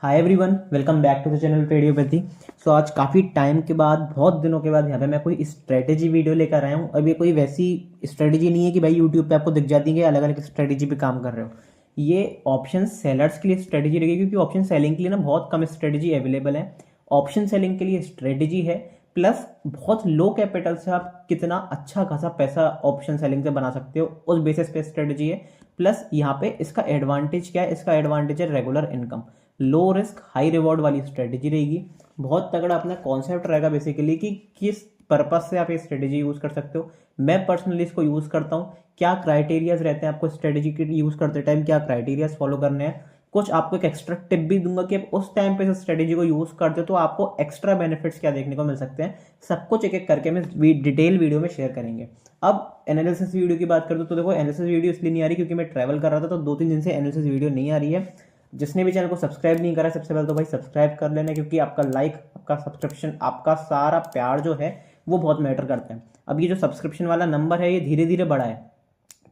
Hi everyone, welcome back to the channel Tradiopathy. So आज काफ़ी time के बाद, बहुत दिनों के बाद यहाँ पे मैं कोई स्ट्रेटेजी वीडियो लेकर आया हूँ। अब ये कोई वैसी स्ट्रेटेजी नहीं है कि भाई यूट्यूब पे आपको दिख जाती है कि अलग अलग स्ट्रेटेजी पे काम कर रहे हो। ये ऑप्शन सेलर्स के लिए स्ट्रेटेजी रहेगी, क्योंकि ऑप्शन सेलिंग के लिए ना बहुत कम स्ट्रेटेजी अवेलेबल है। ऑप्शन सेलिंग के लिए स्ट्रेटेजी है, प्लस बहुत लो कैपिटल से आप कितना अच्छा खासा पैसा ऑप्शन सेलिंग से बना सकते हो उस बेसिस पे स्ट्रेटेजी है। प्लस यहाँ पे इसका एडवांटेज क्या है? इसका एडवांटेज है regular income, low risk high reward वाली स्ट्रेटेजी रहेगी। बहुत तगड़ा अपना कॉन्सेप्ट रहेगा बेसिकली कि किस पर्पज से आप ये स्ट्रेटेजी यूज कर सकते हो। मैं पर्सनली इसको यूज करता हूँ। क्या क्राइटेरियाज रहते हैं आपको स्ट्रेटेजी के यूज करते टाइम, क्या क्राइटेरियाज फॉलो करने हैं। कुछ आपको एक एक्स्ट्रा टिप भी दूंगा कि आप उस टाइम पे इस स्ट्रेटेजी को यूज करते हो तो आपको एक्स्ट्रा बेनिफिट्स क्या देखने को मिल सकते हैं। सब कुछ एक एक करके मैं डिटेल वीडियो में शेयर करेंगे। अब एनालिसिस वीडियो की बात करते तो देखो, एनालिसिस वीडियो इसलिए नहीं आ रही क्योंकि मैं ट्रैवल कर रहा था, तो 2-3 दिन से एनालिसिस वीडियो नहीं आ रही है। जिसने भी चैनल को सब्सक्राइब नहीं करा, सबसे पहले तो भाई सब्सक्राइब कर लेना, क्योंकि आपका लाइक, आपका सब्सक्रिप्शन, आपका सारा प्यार जो है वो बहुत मैटर करता है। अब ये जो सब्सक्रिप्शन वाला नंबर है ये धीरे धीरे बढ़ा है।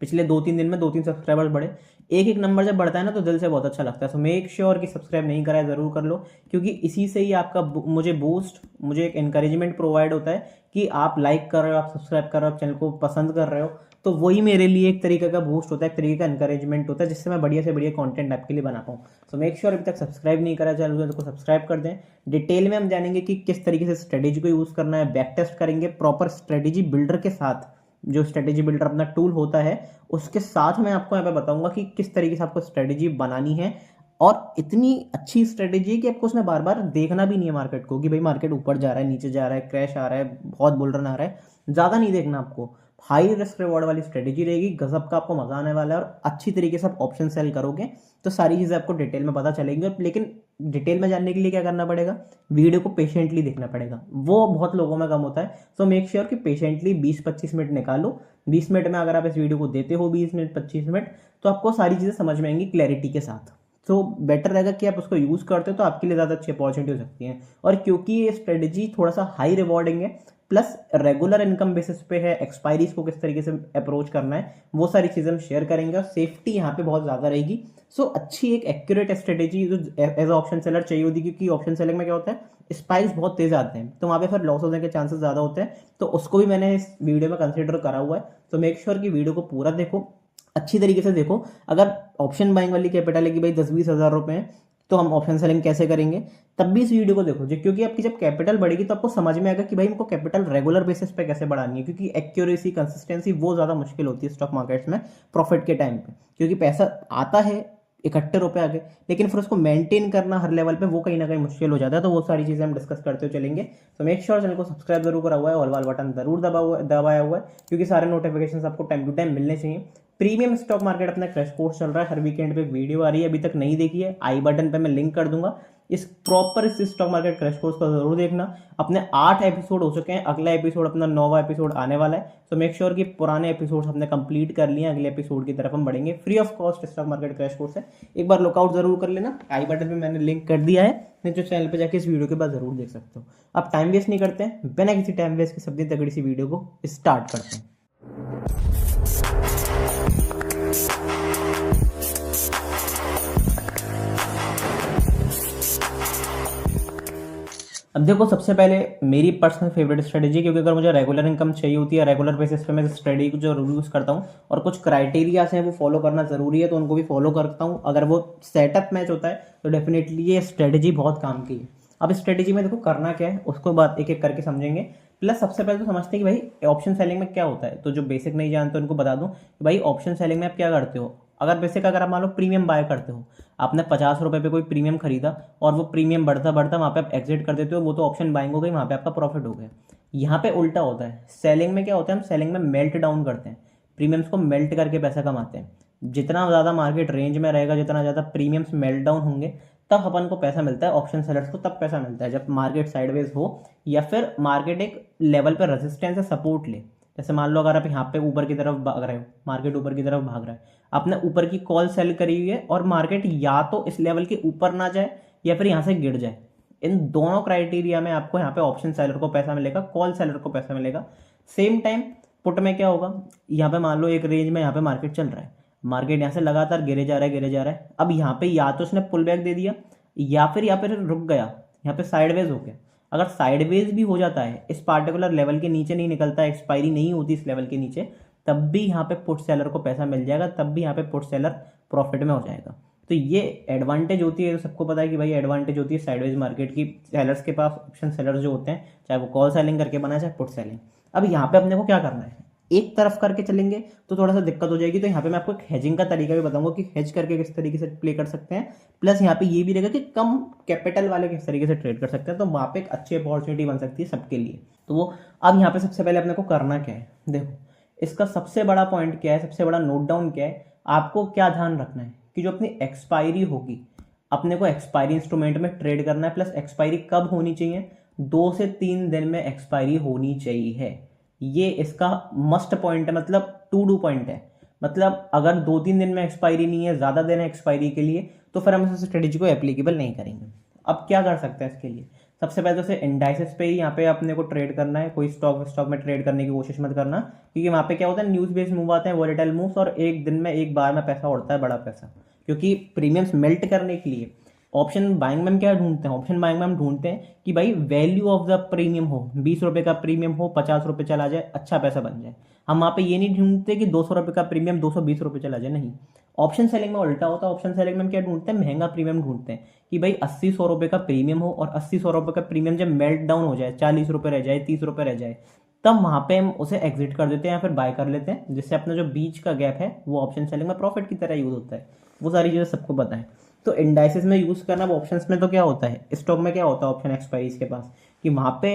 पिछले 2-3 दिन में 2-3 सब्सक्राइबर्स बढ़े। एक एक नंबर जब बढ़ता है ना तो दिल से बहुत अच्छा लगता है। सो मेक श्योर कि सब्सक्राइब नहीं करा है ज़रूर कर लो, क्योंकि इसी से ही आपका मुझे एक एनकरेजमेंट प्रोवाइड होता है कि आप लाइक कर रहे हो, आप सब्सक्राइब कर रहे हो, आप चैनल को पसंद कर रहे हो। तो वही मेरे लिए एक तरीके का बूस्ट होता है, एक तरीके का एनकरेजमेंट होता है, जिससे मैं बढ़िया से बढ़िया कंटेंट आपके लिए बना पाऊँ। सो मेक श्योर अभी तक सब्सक्राइब नहीं करा चैनल को सब्सक्राइब कर दें। डिटेल में हम जानेंगे कि किस तरीके से स्ट्रेटेजी को यूज़ करना है, बैक टेस्ट करेंगे प्रॉपर स्ट्रेटेजी बिल्डर के साथ। जो स्ट्रेटेजी बिल्डर अपना टूल होता है उसके साथ मैं आपको यहाँ पे बताऊंगा कि किस तरीके से आपको स्ट्रेटेजी बनानी है। और इतनी अच्छी स्ट्रेटेजी है कि आपको उसमें बार बार देखना भी नहीं है मार्केट को, कि भाई मार्केट ऊपर जा रहा है, नीचे जा रहा है, क्रैश आ रहा है, बहुत बुल रन आ रहा है, ज़्यादा नहीं देखना आपको। हाई रिस्क रिवॉर्ड वाली स्ट्रेटेजी रहेगी, गजब का आपको मजा आने वाला है। और अच्छी तरीके से आप ऑप्शन सेल करोगे तो सारी चीज़ें आपको डिटेल में पता चलेंगी। लेकिन डिटेल में जानने के लिए क्या करना पड़ेगा? वीडियो को पेशेंटली देखना पड़ेगा, वो बहुत लोगों में कम होता है। सो मेक श्योर कि पेशेंटली 20-25 मिनट निकालो। 20 मिनट में अगर आप इस वीडियो को देते हो 20 मिनट 25 मिनट, तो आपको सारी चीज़ें समझ में आएंगी क्लैरिटी के साथ। तो बेटर रहेगा कि आप उसको यूज़ करते हो तो आपके लिए ज़्यादा अच्छी अपॉर्चुनिटी हो सकती है। और क्योंकि ये स्ट्रेटेजी थोड़ा सा हाई रिवॉर्डिंग है, प्लस रेगुलर इनकम बेसिस पे है, एक्सपायरीज को किस तरीके से अप्रोच करना है वो सारी चीज़ें हम शेयर करेंगे। और सेफ्टी यहाँ पे बहुत ज़्यादा रहेगी। सो अच्छी एक एक्यूरेट स्ट्रेटेजी जो एज ऑप्शन सेलर चाहिए होती है, क्योंकि ऑप्शन सेलिंग में क्या होता है, स्पाइक्स बहुत तेज आते हैं तो वहाँ पे फिर लॉस होने के चांसेस ज़्यादा होते हैं। तो उसको भी मैंने इस वीडियो में कंसिडर करा हुआ है। तो मेक श्योर कि वीडियो को पूरा देखो, अच्छी तरीके से देखो। अगर ऑप्शन बाइंग वाली कैपिटल है कि भाई 10-20 हज़ार रुपए हैं तो हम ऑप्शन सेलिंग कैसे करेंगे, तब भी इस वीडियो को देखो जो, क्योंकि आपकी जब कैपिटल बढ़ेगी तो आपको समझ में आएगा कि भाई हमको कैपिटल रेगुलर बेसिस पे कैसे बढ़ानी है। क्योंकि एक्यूरेसी, कंसिस्टेंसी वो ज़्यादा मुश्किल होती है स्टॉक मार्केट्स में प्रॉफिट के टाइम पे, क्योंकि पैसा आता है इकट्ठे रुपए आगे, लेकिन फिर उसको मेंटेन करना हर लेवल पे वो कहीं ना कहीं मुश्किल हो जाता है। तो वो सारी चीज़ें हम डिस्कस करते हुए चलेंगे। तो मेक श्योर चैनल को सब्सक्राइब जरूर करा हुआ है, ऑल वाल बटन जरूर दबाया हुआ है, क्योंकि सारे नोटिफिकेशन आपको टाइम टू टाइम मिलने चाहिए। प्रीमियम स्टॉक मार्केट अपना क्रैश कोर्स चल रहा है, हर वीकेंड पे वीडियो आ रही है, अभी तक नहीं देखी है आई बटन पे मैं लिंक कर दूंगा। इस स्टॉक मार्केट क्रैश कोर्स को जरूर देखना। अपने 8 एपिसोड हो चुके हैं, अगला एपिसोड अपना 9वां एपिसोड आने वाला है। तो मेक श्योर कि पुराने एपिसोड हमने कंप्लीट कर लिए, अगले एपिसोड की तरफ हम बढ़ेंगे। Free of cost stock market crash course है, एक बार लुकआउट जरूर कर लेना। आई बटन पे मैंने लिंक कर दिया है, नहीं तो चैनल पे जाके इस वीडियो के बाद जरूर देख सकते हो। अब टाइम वेस्ट नहीं करते हैं, बिना किसी टाइम वेस्ट की सबसे तगड़ी सी वीडियो को स्टार्ट करते हैं। अब देखो, सबसे पहले मेरी पर्सनल फेवरेट स्ट्रेटेजी, क्योंकि अगर मुझे रेगुलर इनकम चाहिए होती है, रेगुलर बेसिस पे मैं स्ट्रेटेजी को जो यूज़ करता हूँ और कुछ क्राइटेरियाज हैं वो फॉलो करना जरूरी है, तो उनको भी फॉलो करता हूँ। अगर वो सेटअप मैच होता है तो डेफिनेटली ये स्ट्रेटेजी बहुत काम की है। अब स्ट्रेटेजी में देखो करना क्या है उसको बात एक एक करके समझेंगे। प्लस सबसे पहले तो समझते हैं कि भाई ऑप्शन सेलिंग में क्या होता है। तो जो बेसिक नहीं जानते उनको बता दूं कि भाई ऑप्शन सेलिंग में आप क्या करते हो। अगर आप मान लो प्रीमियम बाय करते हो, आपने 50 रुपए पे कोई प्रीमियम खरीदा और वो प्रीमियम बढ़ता बढ़ता वहाँ पे आप एग्जिट कर देते हो, वो तो ऑप्शन बाइंग हो गई, वहाँ पे आपका प्रॉफिट हो गया। यहाँ पे उल्टा होता है, सेलिंग में क्या होता है, हम सेलिंग में मेल्ट डाउन करते हैं, प्रीमियम्स को मेल्ट करके पैसा कमाते हैं। जितना ज़्यादा मार्केट रेंज में रहेगा, जितना ज़्यादा प्रीमियम्स मेल्ट डाउन होंगे, तब अपन को पैसा मिलता है। ऑप्शन सेलर्स को तब पैसा मिलता है जब मार्केट साइडवेज हो या फिर मार्केट एक लेवल पर रेजिस्टेंस या सपोर्ट ले। जैसे मान लो अगर आप यहाँ पे ऊपर की तरफ भाग रहे हो, मार्केट ऊपर की तरफ भाग रहा है, आपने ऊपर की कॉल सेल करी हुई है और मार्केट या तो इस लेवल के ऊपर ना जाए या फिर यहाँ से गिर जाए। इन दोनों क्राइटेरिया में आपको यहाँ पे ऑप्शन सेलर को पैसा मिलेगा, कॉल सेलर को पैसा मिलेगा। सेम टाइम पुट में क्या होगा, यहाँ पे मान लो एक रेंज में यहाँ पे मार्केट चल रहा है, मार्केट यहाँ से लगातार गिरे जा रहा है, गिरे जा रहा है। अब यहाँ पे या तो उसने पुल बैक दे दिया या फिर रुक गया, यहाँ पे साइडवेज हो गया। अगर साइडवेज भी हो जाता है, इस पार्टिकुलर लेवल के नीचे नहीं निकलता है, एक्सपायरी नहीं होती इस लेवल के नीचे, तब भी यहाँ पे पुट सेलर को पैसा मिल जाएगा, तब भी यहाँ पे पुट सेलर प्रॉफिट में हो जाएगा। तो ये एडवांटेज होती है, सबको पता है कि भाई एडवांटेज होती है साइडवेज मार्केट की, सेलर्स के पास ऑप्शन सेलर्स जो होते हैं, चाहे वो कॉल सेलिंग करके बनाए चाहे पुट सेलिंग। अब यहाँ पे अपने को क्या करना है, एक तरफ करके चलेंगे तो थोड़ा सा दिक्कत हो जाएगी। तो यहाँ पे मैं आपको एक हेजिंग का तरीका भी बताऊंगा कि हेज करके किस तरीके से प्ले कर सकते हैं, प्लस यहाँ पे ये भी रहेगा कि कम कैपिटल वाले किस तरीके से ट्रेड कर सकते हैं। तो वहाँ पे एक अच्छी अपॉर्चुनिटी बन सकती है सबके लिए। तो वो अब यहाँ पे सबसे पहले अपने को करना क्या है, देखो इसका सबसे बड़ा पॉइंट क्या है, सबसे बड़ा नोट डाउन क्या है, आपको क्या ध्यान रखना है कि जो अपनी एक्सपायरी होगी, अपने को एक्सपायरी इंस्ट्रूमेंट में ट्रेड करना है। प्लस एक्सपायरी कब होनी चाहिए, 2 से 3 दिन में एक्सपायरी होनी चाहिए। ये इसका मस्ट पॉइंट है, मतलब टू डू पॉइंट है। मतलब अगर 2-3 दिन में एक्सपायरी नहीं है, ज़्यादा दिन है एक्सपायरी के लिए, तो फिर हम इस स्ट्रेटेजी को एप्लीकेबल नहीं करेंगे। अब क्या कर सकते हैं इसके लिए, सबसे पहले तो उसे इंडाइसेस पे ही यहाँ पे अपने को ट्रेड करना है। कोई स्टॉक में ट्रेड करने की कोशिश मत करना, क्योंकि वहाँ पे क्या होता है, न्यूज़ बेस्ड मूव आते हैं, वॉलेटाइल मूव्स, और एक दिन में एक बार में पैसा उड़ता है, बड़ा पैसा। क्योंकि प्रीमियम्स मेल्ट करने के लिए ऑप्शन बाइंग में हम क्या ढूंढते हैं, ऑप्शन बाइंग में हम ढूंढते हैं कि भाई वैल्यू ऑफ द प्रीमियम हो, 20 रुपये का प्रीमियम हो, 50 रुपये चला जाए, अच्छा पैसा बन जाए। हम वहाँ पे ये नहीं ढूंढते कि 200 रुपये का प्रीमियम 220 रुपये चला जाए, नहीं। ऑप्शन सेलिंग में उल्टा होता है। ऑप्शन सेलिंग में हम क्या ढूंढते हैं, महंगा प्रीमियम ढूंढते हैं कि भाई 80-100 रुपये का प्रीमियम हो, और 80-100 रुपये का प्रीमियम जब मेल्ट डाउन हो जाए, 40 रुपये रह जाए, 30 रुपये रह जाए, तब वहाँ पे हम उसे एग्जिट कर देते हैं या फिर बाय कर लेते हैं, जिससे अपना जो बीच का गैप है वो ऑप्शन सेलिंग में प्रॉफिट की तरह यूज होता है। वो सारी चीज़ें सबको पता है। तो इंडाइसेस में यूज़ करना, ऑप्शंस में तो क्या होता है, स्टॉक में क्या होता है ऑप्शन एक्सपायरीज के पास, कि वहाँ पे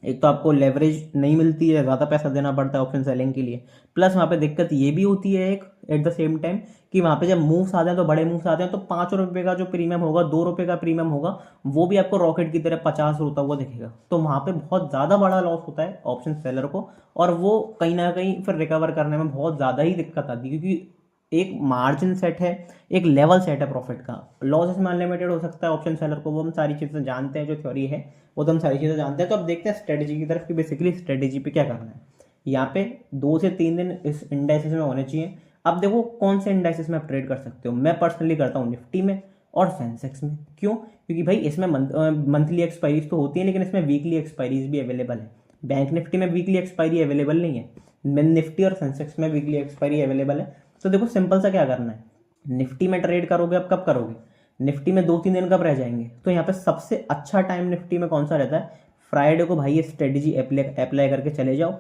एक तो आपको लेवरेज नहीं मिलती है, ज़्यादा पैसा देना पड़ता है ऑप्शन सेलिंग के लिए। प्लस वहाँ पे दिक्कत ये भी होती है एक एट द सेम टाइम, कि वहाँ पे जब मूव्स आते हैं तो बड़े मूव्स आते हैं, तो 5 रुपये का जो प्रीमियम होगा, 2 रुपये का प्रीमियम होगा, वो भी आपको रॉकेट की तरह 50 होता हुआ दिखेगा। तो वहाँ पे बहुत ज़्यादा बड़ा लॉस होता है ऑप्शन सेलर को, और वो कहीं ना कहीं फिर रिकवर करने में बहुत ज़्यादा ही दिक्कत आती है, क्योंकि एक मार्जिन सेट है, एक लेवल सेट है प्रॉफिट का। लॉस इसमें अनलिमिटेड हो सकता है ऑप्शन सेलर को, वो हम सारी चीज़ें जानते हैं, जो थ्योरी है वो तो हम सारी चीज़ें जानते हैं। तो अब देखते हैं स्ट्रेटेजी की तरफ कि बेसिकली स्ट्रेटेजी पे क्या करना है। यहाँ पे 2 से 3 दिन इस इंडाइसिस में होने चाहिए। अब देखो कौन से इंडाइसिस में आप ट्रेड कर सकते हो। मैं पर्सनली करता हूँ निफ्टी में और सेंसेक्स में। क्यों? क्योंकि भाई इसमें मंथली एक्सपायरीज तो होती है, लेकिन इसमें वीकली एक्सपायरीज भी अवेलेबल है। बैंक निफ्टी में वीकली एक्सपायरी अवेलेबल नहीं है, निफ्टी और सेंसेक्स में वीकली एक्सपायरी अवेलेबल है। तो देखो सिंपल सा क्या करना है, निफ्टी में ट्रेड करोगे, अब कब करोगे, निफ्टी में 2-3 दिन कब रह जाएंगे, तो यहाँ पे सबसे अच्छा टाइम निफ्टी में कौन सा रहता है, फ्राइडे को भाई ये स्ट्रेटेजी अप्लाई करके चले जाओ।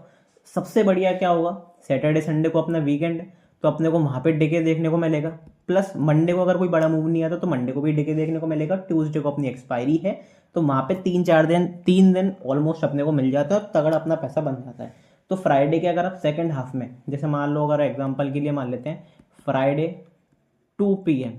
सबसे बढ़िया क्या होगा, सैटरडे संडे को अपना वीकेंड, तो अपने को वहाँ पे डिके देखने को मिलेगा। प्लस मंडे को अगर कोई बड़ा मूव नहीं आता तो मंडे को भी डिके देखने को मिलेगा। ट्यूसडे को अपनी एक्सपायरी है, तो वहाँ पे 3 दिन ऑलमोस्ट अपने को मिल जाता है, और तगड़ा अपना पैसा बन जाता है। तो फ्राइडे के अगर आप सेकंड हाफ में, जैसे मान लो अगर एग्जांपल के लिए मान लेते हैं फ्राइडे 2 PM,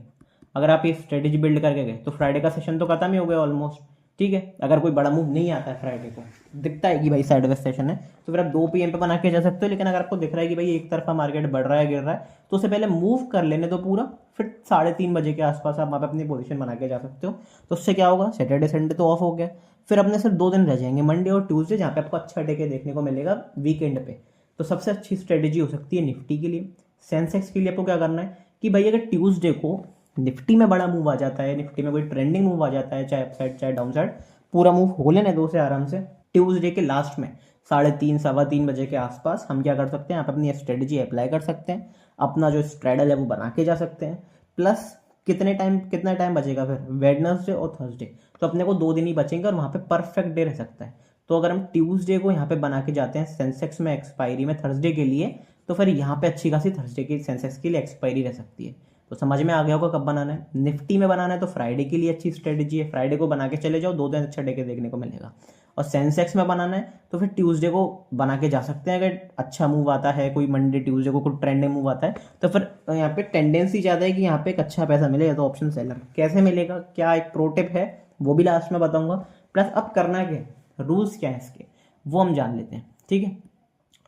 अगर आप ये स्ट्रेटेजी बिल्ड करके गए तो फ्राइडे का सेशन तो खत्म ही हो गया ऑलमोस्ट, ठीक है। अगर कोई बड़ा मूव नहीं आता है फ्राइडे को, दिखता है कि भाई साइडवेज सेशन है, तो फिर आप 2 PM पे बना के जा सकते हो। लेकिन अगर आपको दिख रहा है कि भाई एक तरफा मार्केट बढ़ रहा है, गिर रहा है, तो उससे पहले मूव कर लेने तो पूरा, फिर 3:30 बजे के आसपास आप वहाँ पे अपनी पोजीशन बना के जा सकते हो। तो उससे क्या होगा, सैटरडे संडे तो ऑफ हो गया, फिर अपने सिर्फ 2 दिन रह जाएंगे, मंडे और ट्यूसडे, जहाँ पे आपको अच्छा डे के देखने को मिलेगा वीकेंड पे। तो सबसे अच्छी स्ट्रेटेजी हो सकती है निफ्टी के लिए। सेंसेक्स के लिए आपको क्या करना है कि भाई अगर ट्यूसडे को निफ्टी में बड़ा मूव आ जाता है, निफ्टी में कोई ट्रेंडिंग मूव आ जाता है, चाहे अपसाइड चाहे डाउन साइड, पूरा मूव हो लेने दो से आराम से। ट्यूसडे के लास्ट में 3:30 3:15 बजे के आसपास हम क्या कर सकते हैं, आप अपनी स्ट्रेटेजी अप्लाई कर सकते हैं, अपना जो स्ट्रेडल है वो बना के जा सकते हैं। प्लस कितना टाइम बचेगा फिर, वेडनेसडे और थर्सडे, तो अपने को 2 दिन ही बचेंगे, और वहाँ पे परफेक्ट डे रह सकता है। तो अगर हम ट्यूसडे को यहाँ पे बना के जाते हैं सेंसेक्स में एक्सपायरी में थर्सडे के लिए, तो फिर यहाँ पे अच्छी खासी थर्सडे की सेंसेक्स के लिए एक्सपायरी रह सकती है। तो समझ में आ गया होगा कब बनाना है। निफ्टी में बनाना है तो फ्राइडे के लिए अच्छी स्ट्रेटेजी है, फ्राइडे को बना के चले जाओ, 2 दिन अच्छा डे के देखने को मिलेगा। और सेंसेक्स में बनाना है तो फिर ट्यूसडे को बना के जा सकते हैं, अगर अच्छा मूव आता है, कोई मंडे ट्यूसडे को कोई ट्रेंडिंग मूव आता है, तो फिर यहाँ पे टेंडेंसी ज़्यादा है कि यहाँ पे एक अच्छा पैसा मिलेगा। तो ऑप्शन सेलर कैसे मिलेगा, क्या एक प्रो टिप है, वो भी लास्ट में बताऊंगा। प्लस अब करना क्या है, रूल्स क्या है इसके, वो हम जान लेते हैं, ठीक है।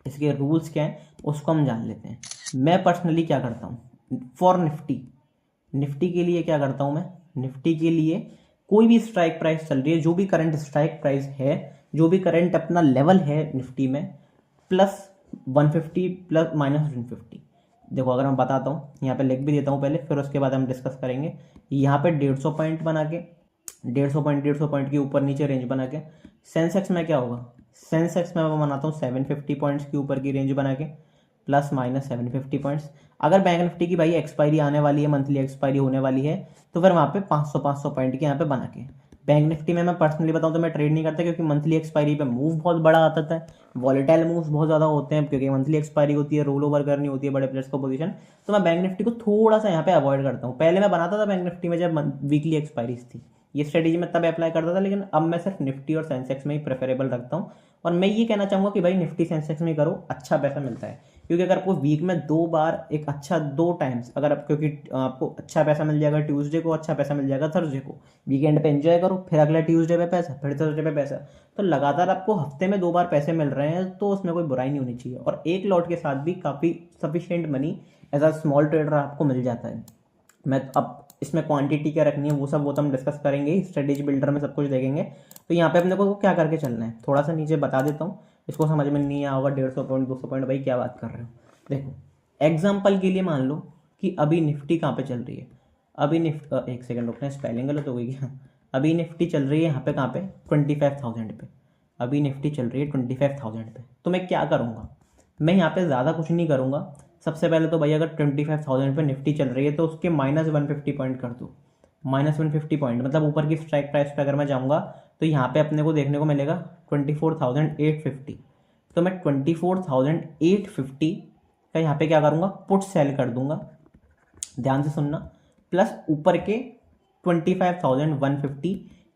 इसके रूल्स क्या है उसको हम जान लेते हैं। मैं पर्सनली क्या करता हूँ फॉर निफ्टी के लिए क्या करता हूँ मैं, निफ्टी के लिए कोई भी स्ट्राइक प्राइस चल रही है, जो भी करंट स्ट्राइक प्राइस है, जो भी करंट अपना लेवल है निफ्टी में, +150 ± 150, देखो अगर मैं बताता हूँ, यहाँ पे लिख भी देता हूँ पहले, फिर उसके बाद हम डिस्कस करेंगे। यहाँ पे 150 पॉइंट बना के, 150 पॉइंट के ऊपर नीचे रेंज बना के, सेंसेक्स में क्या होगा, सेंसेक्स में मैं बनाता हूँ 750 पॉइंट्स के ऊपर की रेंज बना के, प्लस माइनस 750 पॉइंट्स। अगर बैंक निफ्टी की भाई एक्सपायरी आने वाली है, मंथली एक्सपायरी होने वाली है, तो फिर वहाँ पे 500 पॉइंट के यहाँ पे बना के। बैंक निफ्टी में मैं पर्सनली बताऊँ तो मैं ट्रेड नहीं करता, क्योंकि मंथली एक्सपायरी पे मूव बहुत बड़ा आता है, वॉलेटाइल मूव्स बहुत ज़्यादा होते हैं, क्योंकि मंथली एक्सपायरी होती है, रोल ओवर करनी होती है बड़े प्लेयर्स को पोजीशन। तो मैं बैंक निफ्टी को थोड़ा सा यहाँ पे अवॉइड करता हूँ। पहले मैं बनाता था बैंक निफ्टी में जब वीकली एक्सपायरीज थी, ये स्ट्रेटेजी मैं तब अप्लाई करता था, लेकिन अब मैं सिर्फ निफ्टी और सेंसेक्स में ही प्रेफरेबल रखता हूँ। और मैं ये कहना चाहूँगा कि भाई निफ्टी सेंसेक्स में करो, अच्छा पैसा मिलता है। क्योंकि अगर आपको वीक में 2 बार एक अच्छा 2 टाइम्स अगर आप, क्योंकि आपको अच्छा पैसा मिल जाएगा ट्यूसडे को, अच्छा पैसा मिल जाएगा थर्सडे को, वीकेंड पे एंजॉय करो, फिर अगला ट्यूसडे पे पैसा, फिर थर्सडे पे पैसा, तो लगातार आपको हफ्ते में 2 बार पैसे मिल रहे हैं, तो उसमें कोई बुराई नहीं होनी चाहिए। और एक लॉट के साथ भी काफ़ी sufficient money as a small trader आपको मिल जाता है। मैं अब इसमें क्वांटिटी क्या रखनी है वो तो हम डिस्कस करेंगे, स्ट्रेटेजी बिल्डर में सब कुछ देखेंगे। तो यहाँ पे अपने को क्या करके चलना है, थोड़ा सा नीचे बता देता हूँ, इसको समझ में नहीं आया होगा, 150 पॉइंट 200 पॉइंट भाई क्या बात कर रहे हो। देखो एग्जाम्पल के लिए मान लो कि अभी निफ्टी कहाँ पे चल रही है, अभी निफ्टी, एक सेकंड रुकना, स्पेलिंग गलत हो गई क्या, अभी निफ्टी चल रही है यहाँ पे कहाँ पे 25,000 पे, अभी निफ्टी चल रही है 25,000 पे। तो मैं क्या करूँगा, मैं यहाँ पे ज़्यादा कुछ नहीं करूँगा। सबसे पहले तो भाई अगर 25,000 पे निफ्टी चल रही है तो उसके माइनस 150 पॉइंट कर दो। माइनस 150 पॉइंट मतलब ऊपर की स्ट्राइक प्राइस पे अगर मैं जाऊँगा तो यहाँ पे अपने को देखने को मिलेगा 24,850। तो मैं 24,850 का यहाँ पे क्या करूँगा, पुट सेल कर दूंगा, ध्यान से सुनना, प्लस ऊपर के 25,150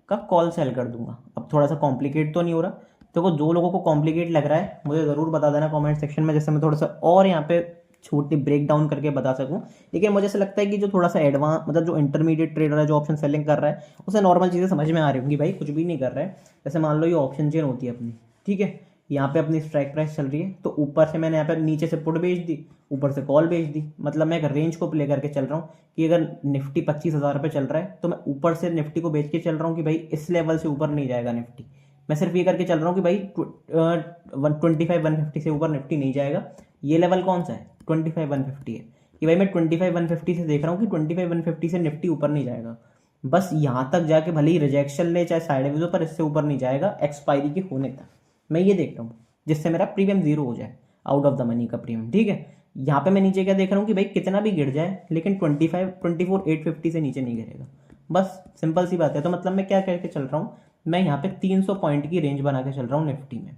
का कॉल सेल कर दूंगा। अब थोड़ा सा कॉम्प्लिकेट तो नहीं हो रहा, तो जो लोगों को कॉम्प्लिकेट लग रहा है मुझे ज़रूर बता देना कमेंट सेक्शन में, जिससे मैं थोड़ा सा और यहाँ पे छोटी ब्रेक डाउन करके बता सकूं। लेकिन मुझे ऐसा लगता है कि जो थोड़ा सा एडवांस, मतलब जो इंटरमीडिएट ट्रेडर है, जो ऑप्शन सेलिंग कर रहा है, उसे नॉर्मल चीज़ें समझ में आ रही होंगी, भाई कुछ भी नहीं कर रहा है। जैसे मान लो ये ऑप्शन चेन होती है अपनी, ठीक है, यहाँ पे अपनी स्ट्राइक प्राइस चल रही है, तो ऊपर से मैंने यहाँ पे नीचे से पुट बेच दी, ऊपर से कॉल बेच दी, मतलब मैं एक रेंज को प्ले करके चल रहा हूँ कि अगर निफ्टी 25,000 पे चल रहा है तो मैं ऊपर से निफ्टी को बेच के चल रहा हूँ कि भाई इस लेवल से ऊपर नहीं जाएगा निफ्टी। मैं सिर्फ ये करके चल रहा हूँ कि भाई 25,150 से ऊपर निफ्टी नहीं जाएगा। ये लेवल कौन सा है, 25,150 है, कि भाई मैं 25,150 से देख रहा हूँ कि 25,150 से निफ्टी ऊपर नहीं जाएगा, बस यहाँ तक जाके भले ही रिजेक्शन ले चाहे साइडवेज हो, पर इससे ऊपर नहीं जाएगा एक्सपायरी के होने तक। मैं ये देख रहा हूँ जिससे मेरा प्रीमियम जीरो हो जाए, आउट ऑफ द मनी का प्रीमियम, ठीक है। यहाँ पे मैं नीचे क्या देख रहा हूँ कि भाई कितना भी गिर जाए लेकिन 24,850 से नीचे नहीं गिरेगा, बस सिंपल सी बात है। तो मतलब मैं क्या करके चल रहा हूँ, मैं यहाँ पे 300 पॉइंट की रेंज बना के चल रहा हूँ निफ्टी में,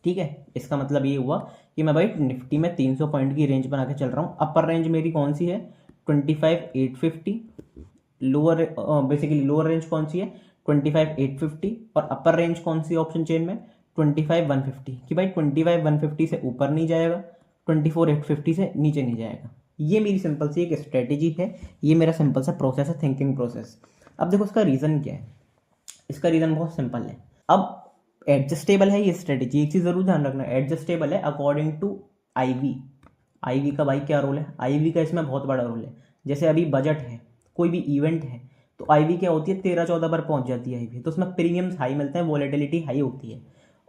ठीक है। इसका मतलब ये हुआ कि मैं भाई निफ्टी में 300 पॉइंट की रेंज बना के चल रहा हूँ। अपर रेंज मेरी कौन सी है, 25,850, लोअर बेसिकली लोअर रेंज कौन सी है, 25,850, और अपर रेंज कौन सी ऑप्शन चेन में 25,150, कि भाई 25,150 से ऊपर नहीं जाएगा, 24,850 से नीचे नहीं जाएगा। ये मेरी सिंपल सी एक स्ट्रेटेजी है, ये मेरा सिंपल सा प्रोसेस है, थिंकिंग प्रोसेस। अब देखो इसका रीज़न क्या है, इसका रीज़न बहुत सिंपल है। अब एडजस्टेबल है ये स्ट्रेटेजी, एक चीज़ ज़रूर ध्यान रखना, एडजस्टेबल है अकॉर्डिंग टू आईवी। आईवी का भाई क्या रोल है, आईवी का इसमें बहुत बड़ा रोल है। जैसे अभी बजट है, कोई भी इवेंट है, तो आईवी क्या होती है 13-14 पर पहुंच जाती है आईवी, तो उसमें प्रीमियम्स हाई मिलते हैं, वॉलेटिलिटी हाई होती है,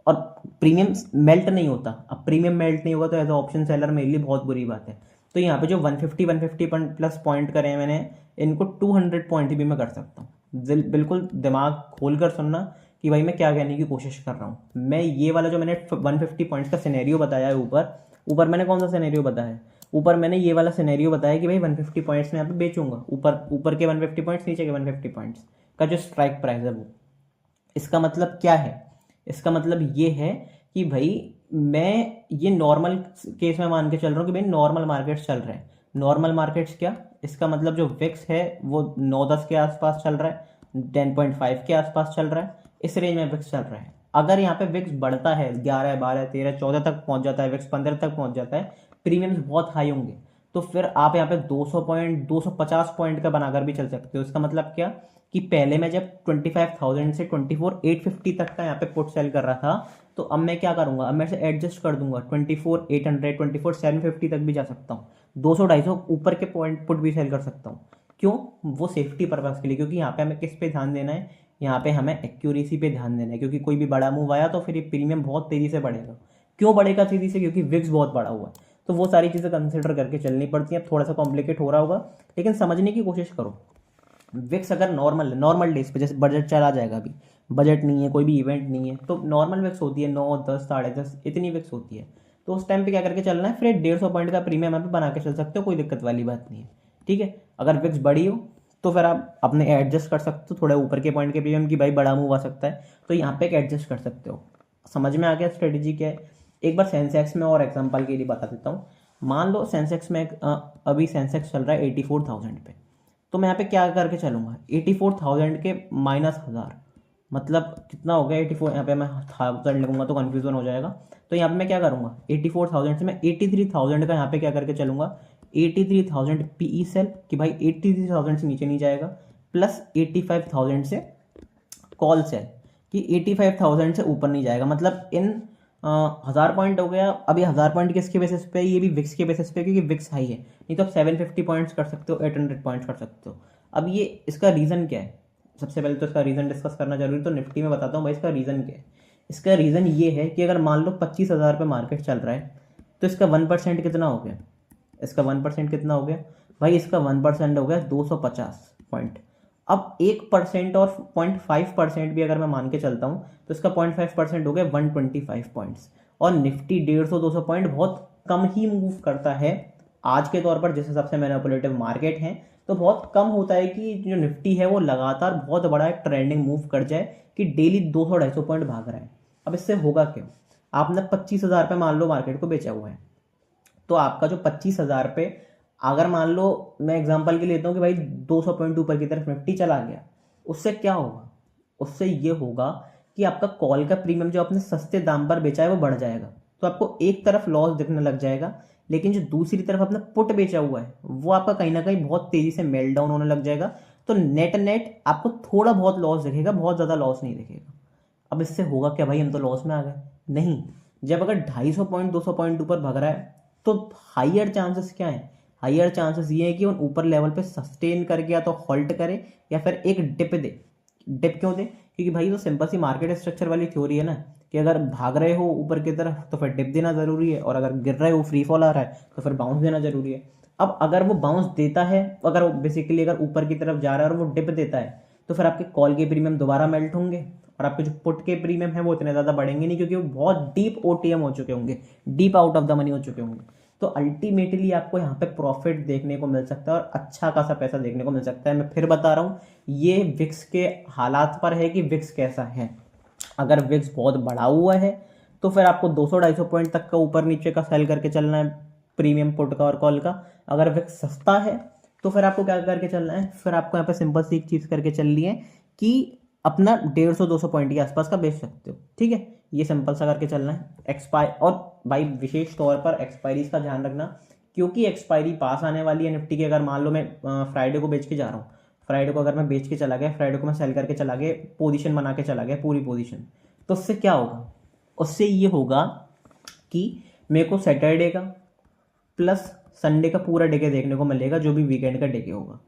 और प्रीमियम मेल्ट नहीं होता। अब प्रीमियम मेल्ट नहीं होगा तो एज ऑप्शन सेलर मेरे लिए बहुत बुरी बात है। तो यहाँ पे जो 150 प्लस पॉइंट करे हैं मैंने, इनको 200 पॉइंट भी मैं कर सकता हूँ। बिल्कुल दिमाग खोल कर सुनना कि भाई मैं क्या कहने की कोशिश कर रहा हूँ। मैं ये वाला जो मैंने 150 पॉइंट्स का सिनेरियो बताया है, ऊपर मैंने कौन सा सिनेरियो बताया है, ऊपर मैंने ये वाला सिनेरियो बताया कि भाई 150 पॉइंट्स में यहाँ पे बेचूंगा, ऊपर के 150 पॉइंट्स, नीचे के 150 पॉइंट्स का जो स्ट्राइक प्राइस है वो। इसका मतलब क्या है, इसका मतलब ये है कि भाई मैं ये नॉर्मल केस में मान के चल रहा हूँ कि भाई नॉर्मल मार्केट्स चल रहे हैं। नॉर्मल मार्केट्स क्या, इसका मतलब जो विक्स है वो 9-10 के आसपास चल रहा है, 10.5 के आसपास चल रहा है, इस रेंज में विक्स चल रहा है। अगर यहाँ पे विक्स बढ़ता है 11, 12, 13, 14 तक पहुंच जाता है, विक्स 15 तक पहुंच जाता है, प्रीमियम्स बहुत हाई होंगे, तो फिर आप यहाँ पे 200 पॉइंट 250 पॉइंट का बनाकर भी चल सकते हो। इसका मतलब क्या कि पहले मैं जब 25,000 से 24,850 तक का यहाँ पे पुट सेल कर रहा था, तो अब मैं क्या करूंगा, अब मैं इसे एडजस्ट कर दूंगा, 24,800 24,750 तक भी जा सकता हूँ, 200-250 ऊपर के पॉइंट पुट भी सेल कर सकता हूँ। क्यों, वो सेफ्टी पर्पज के लिए, क्योंकि यहाँ पे हमें किस पे ध्यान देना है, यहाँ पे हमें एक्यूरेसी पे ध्यान देना है, क्योंकि कोई भी बड़ा मूव आया तो फिर ये प्रीमियम बहुत तेजी से बढ़ेगा। क्यों बढ़ेगा तेजी से, क्योंकि विक्स बहुत बड़ा हुआ है। तो वो सारी चीज़ें कंसिडर करके चलनी पड़ती हैं। थोड़ा सा कॉम्प्लिकेट हो रहा होगा, लेकिन समझने की कोशिश करो। विक्स अगर नॉर्मल डेज पे, जैसे बजट चला जाएगा, अभी बजट नहीं है, कोई भी इवेंट नहीं है, तो नॉर्मल विक्स होती है 9, 10, 10.5 इतनी विक्स होती है। तो उस टाइम पे क्या करके चलना है, फिर 150 पॉइंट का प्रीमियम आप बना के चल सकते हो, कोई दिक्कत वाली बात नहीं है। ठीक है, अगर विक्स बड़ी हो तो फिर आप अपने एडजस्ट कर सकते हो थोड़े ऊपर के पॉइंट के प्रीमियम की, भाई बड़ा मूव आ सकता है तो यहाँ पे एक एडजस्ट कर सकते हो। समझ में आ गया स्ट्रेटेजी क्या है। एक बार सेंसेक्स में और एग्जांपल के लिए बता देता हूँ। मान लो सेंसेक्स में अभी सेंसेक्स चल रहा है 84,000 पे, तो मैं यहाँ पे क्या करके चलूँगा, 84,000 के -1000 मतलब कितना हो गया 84, यहाँ पे मैं 1000 लगूंगा तो कन्फ्यूजन हो जाएगा। तो यहाँ पे मैं क्या करूँगा, 84,000 से मैं 83,000 का यहाँ पे क्या करके चलूँगा, 83,000 पीई सेल कि भाई 83,000 से नीचे नहीं जाएगा, प्लस 85,000 से कॉल सेल कि 85,000 से ऊपर नहीं जाएगा। मतलब इन 1000 पॉइंट हो गया। अब ये 1000 पॉइंट किसके बेसिस पे, ये भी विक्स के बेसिस पे, क्योंकि विक्स हाई है। नहीं तो आप 750 पॉइंट्स कर सकते हो, 800 पॉइंट्स कर सकते हो। अब ये इसका रीज़न क्या है, सबसे पहले तो इसका रीज़न डिस्कस करना जरूरी, तो निफ्टी में बताता हूँ भाई इसका रीज़न क्या है। इसका रीज़न ये है कि अगर मान लो 25,000 पे मार्केट चल रहा है, तो इसका 1% कितना हो गया, इसका 1% कितना हो गया भाई, इसका 1% हो गया 250 पॉइंट। अब 1% और 0.5% भी अगर मैं मान के चलता हूँ तो इसका 0.5% हो गया 125 पॉइंट्स। और निफ्टी 150-200 पॉइंट बहुत कम ही मूव करता है आज के तौर पर, जिस हिसाब से मैनिपुलेटिव मार्केट है, तो बहुत कम होता है कि जो निफ्टी है वो लगातार बहुत बड़ा एक ट्रेंडिंग मूव कर जाए कि डेली 200-250 पॉइंट भाग रहा है। अब इससे होगा क्यों, आपने 25,000 पे मान लो मार्केट को बेचा हुआ है, तो आपका जो 25,000 पे, अगर मान लो मैं एग्जांपल के लिए लेता हूँ कि भाई 200 पॉइंट ऊपर की तरफ निफ्टी चला गया, उससे क्या होगा, उससे ये होगा कि आपका कॉल का प्रीमियम जो आपने सस्ते दाम पर बेचा है वो बढ़ जाएगा। तो आपको एक तरफ लॉस दिखने लग जाएगा, लेकिन जो दूसरी तरफ आपने पुट बेचा हुआ है वो आपका कहीं ना कहीं बहुत तेजी से मेल्ट डाउन होने लग जाएगा। तो नेट नेट आपको थोड़ा बहुत लॉस दिखेगा, बहुत ज़्यादा लॉस नहीं दिखेगा। अब इससे होगा क्या भाई, हम तो लॉस में आ गए, नहीं। जब अगर 250 पॉइंट 200 पॉइंट ऊपर भाग रहा है, तो हाइयर चांसेस क्या है, हाइयर चांसेस ये है कि उन ऊपर लेवल पे सस्टेन करके या तो हॉल्ट करे या फिर एक डिप दे। डिप क्यों दे, क्योंकि भाई तो सिंपल सी मार्केट स्ट्रक्चर वाली थ्योरी है ना, कि अगर भाग रहे हो ऊपर की तरफ तो फिर डिप देना जरूरी है, और अगर गिर रहे हो फ्री फॉल आ रहा है तो फिर बाउंस देना जरूरी है। अब अगर वो बाउंस देता है, अगर वो बेसिकली अगर ऊपर की तरफ जा रहा है और वो डिप देता है, तो फिर आपके कॉल के प्रीमियम दोबारा मेल्ट होंगे, और आपके जो पुट के प्रीमियम है वो इतने ज़्यादा बढ़ेंगे नहीं, क्योंकि वो बहुत डीप ओटीएम हो चुके होंगे, deep out of the money हो चुके होंगे। तो अल्टीमेटली आपको यहाँ पे प्रॉफिट देखने को मिल सकता है और अच्छा खासा पैसा देखने को मिल सकता है। मैं फिर बता रहा हूँ, ये विक्स के हालात पर है कि विक्स कैसा है। अगर विक्स बहुत बढ़ा हुआ है तो फिर आपको 200-250 पॉइंट तक का ऊपर नीचे का सेल करके चलना है, प्रीमियम पुट का और कॉल का। अगर विक्स सस्ता है तो फिर आपको क्या करके चलना है, फिर आपको यहाँ पे सिंपल सी एक चीज़ करके चलनी है कि अपना 150-200 पॉइंट के आसपास का बेच सकते हो। ठीक है, ये सिंपल सा करके चलना है। एक्सपायर, और भाई विशेष तौर पर एक्सपायरीज का ध्यान रखना, क्योंकि एक्सपायरी पास आने वाली है निफ्टी की। अगर मान लो मैं फ्राइडे को बेच के जा रहा हूँ, फ्राइडे को अगर मैं बेच के चला गया, फ्राइडे को मैं सेल करके चला गया, पोजीशन बना के चला गया पूरी पोजीशन, तो उससे क्या होगा, उससे ये होगा कि मेरे को सैटरडे का प्लस संडे का पूरा डे के देखने को मिलेगा, जो भी वीकेंड का डे के होगा।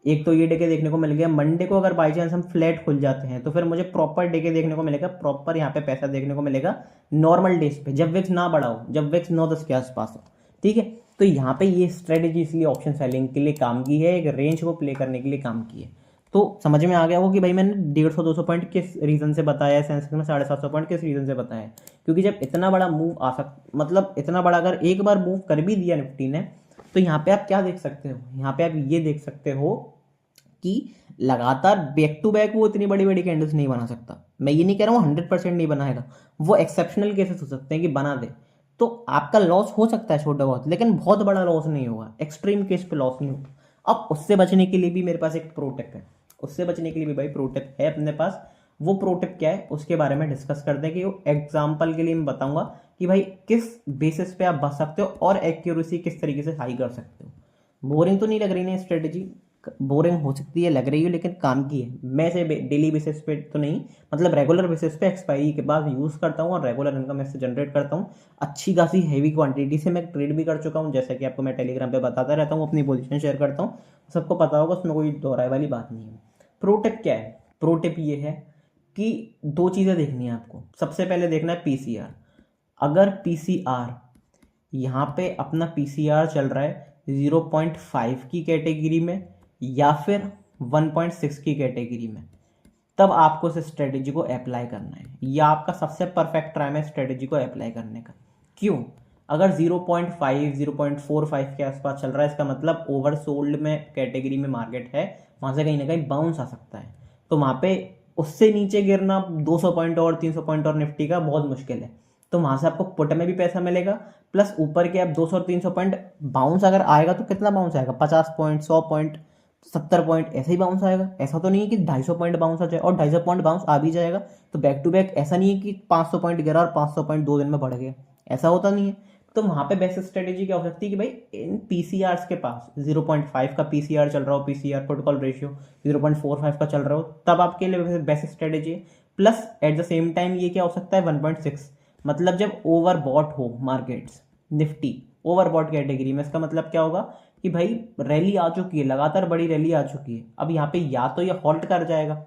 एक तो ये डे के देखने को मिल गया। मंडे को अगर बाई चांस हम फ्लैट खुल जाते हैं तो फिर मुझे प्रॉपर डे के देखने को मिलेगा, प्रॉपर यहाँ पे पैसा देखने को मिलेगा नॉर्मल डेज पे, जब विक्स ना बढ़ा हो, जब विक्स 9-10 के आसपास हो। ठीक है, तो यहाँ पे ये स्ट्रेटेजी इसलिए ऑप्शन सेलिंग के लिए काम की है, एक रेंज को प्ले करने के लिए काम की है। तो समझ में आ गया हो कि भाई मैंने 150-200 पॉइंट किस रीज़न से बताया है, सेंसेक्स में 750 पॉइंट किस रीज़न से बताया है। क्योंकि जब इतना बड़ा मूव आ मतलब इतना बड़ा अगर एक बार मूव कर भी दिया निफ्टी ने, तो यहाँ पे आप क्या देख सकते हो, यहाँ पे आप ये देख सकते हो कि लगातार बैक टू बैक वो इतनी बड़ी बड़ी कैंडल्स नहीं बना सकता। मैं ये नहीं कह रहा हूँ 100% नहीं बनाएगा, वो एक्सेप्शनल केसेस हो सकते हैं कि बना दे, तो आपका लॉस हो सकता है छोटा बहुत, लेकिन बहुत बड़ा लॉस नहीं होगा, एक्सट्रीम केस पे लॉस नहीं होगा। अब उससे बचने के लिए भी मेरे पास एक प्रो टिप है, उससे बचने के लिए भी भाई प्रो टिप है अपने पास। वो प्रो टिप क्या है उसके बारे में डिस्कस करते हैं, कि एग्जाम्पल के लिए मैं बताऊंगा कि भाई किस बेसिस पे आप बच सकते हो और एक्यूरेसी किस तरीके से हाई कर सकते हो। बोरिंग तो नहीं लग रही ना स्ट्रेटेजी, बोरिंग हो सकती है, लग रही है, लेकिन काम की है। मैं इसे डेली बेसिस पे तो नहीं, मतलब रेगुलर बेसिस पे एक्सपायरी के बाद यूज़ करता हूँ और रेगुलर इनकम इससे जनरेट करता हूँ। अच्छी खासी हैवी क्वांटिटी से मैं ट्रेड भी कर चुका हूँ, जैसा कि आपको मैं टेलीग्राम पे बताता रहता हूँ, अपनी पोजीशन शेयर करता हूँ, सबको पता होगा, उसमें कोई दोहराए वाली बात नहीं है। प्रो टिप क्या है, प्रो टिप ये है कि दो चीज़ें देखनी है आपको। सबसे पहले देखना है पीसीआर। अगर पीसीआर यहाँ पे अपना पीसीआर चल रहा है 0.5 की कैटेगरी में या फिर 1.6 की कैटेगरी में, तब आपको इस स्ट्रेटेजी को अप्लाई करना है। यह आपका सबसे परफेक्ट टाइम है स्ट्रेटेजी को अप्लाई करने का। क्यों? अगर 0.5 0.45 के आसपास चल रहा है, इसका मतलब ओवर सोल्ड में कैटेगरी में मार्केट है, वहाँ से कहीं ना कहीं बाउंस आ सकता है। तो वहाँ पे उससे नीचे गिरना 200 पॉइंट और 300 पॉइंट और निफ्टी का बहुत मुश्किल है। तो वहाँ से आपको पुट में भी पैसा मिलेगा, प्लस ऊपर के आप 200 और 300 पॉइंट बाउंस अगर आएगा तो कितना बाउंस आएगा? 50 पॉइंट, 100 पॉइंट, 70 पॉइंट, ऐसे ही बाउंस आएगा। ऐसा तो नहीं है कि 250 पॉइंट बाउंस आ जाए, और 250 पॉइंट बाउंस आ भी जाएगा तो बैक टू बैक ऐसा नहीं है कि 500 पॉइंट गिरा और 500 पॉइंट 2 दिन में बढ़ गया, ऐसा होता नहीं है। तो वहाँ पे बेस्ट स्ट्रेटेजी क्या हो सकती है कि भाई इन पीसीआर के पास 0.5 का पीसीआर चल रहा हो, पीसीआर पुट कॉल रेशियो 0.45 का चल रहा हो, तब आपके लिए बेस्ट स्ट्रेटेजी है। Plus at the same time ये क्या हो सकता है 1.6, मतलब जब ओवरबॉट हो मार्केट्स, निफ्टी ओवरबॉट कैटेगरी में, इसका मतलब क्या होगा कि भाई रैली आ चुकी है, लगातार बड़ी रैली आ चुकी है, अब यहाँ पे या तो ये हॉल्ट कर जाएगा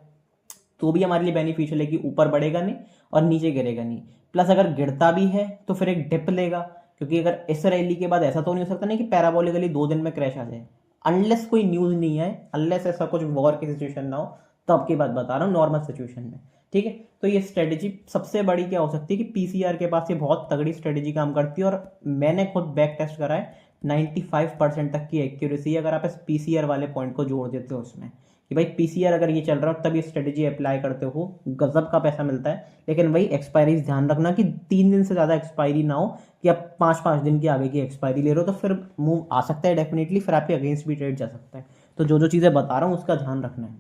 तो भी हमारे लिए बेनिफिशियल है कि ऊपर बढ़ेगा नहीं और नीचे गिरेगा नहीं, प्लस अगर गिरता भी है तो फिर एक डिप लेगा, क्योंकि अगर इस रैली के बाद ऐसा तो नहीं हो सकता नहीं कि पैराबोलिकली 2 दिन में क्रैश आ जाए, अनलेस कोई न्यूज़ नहीं है, अनलेस ऐसा कुछ वॉर की सिचुएशन ना हो, तो आपकी बात बता रहा हूँ नॉर्मल सिचुएशन में। ठीक है, तो ये स्ट्रेटेजी सबसे बड़ी क्या हो सकती है कि पीसीआर के पास ये बहुत तगड़ी स्ट्रेटेजी काम करती है, और मैंने खुद बैक टेस्ट करा है, 95% तक की एक्यूरेसी है अगर आप इस पीसीआर वाले पॉइंट को जोड़ देते हो उसमें, कि भाई पीसीआर अगर ये चल रहा हो तब ये स्ट्रेटेजी अप्लाई करते हो, गजब का पैसा मिलता है। लेकिन वही एक्सपायरी ध्यान रखना कि 3 दिन से ज़्यादा एक्सपायरी ना हो, कि आप 5-5 दिन की आगे की एक्सपायरी ले रहे हो तो फिर मूव आ सकता है डेफिनेटली, फिर आपके अगेंस्ट भी ट्रेड जा सकता है। तो जो जो चीज़ें बता रहा हूँ उसका ध्यान रखना है।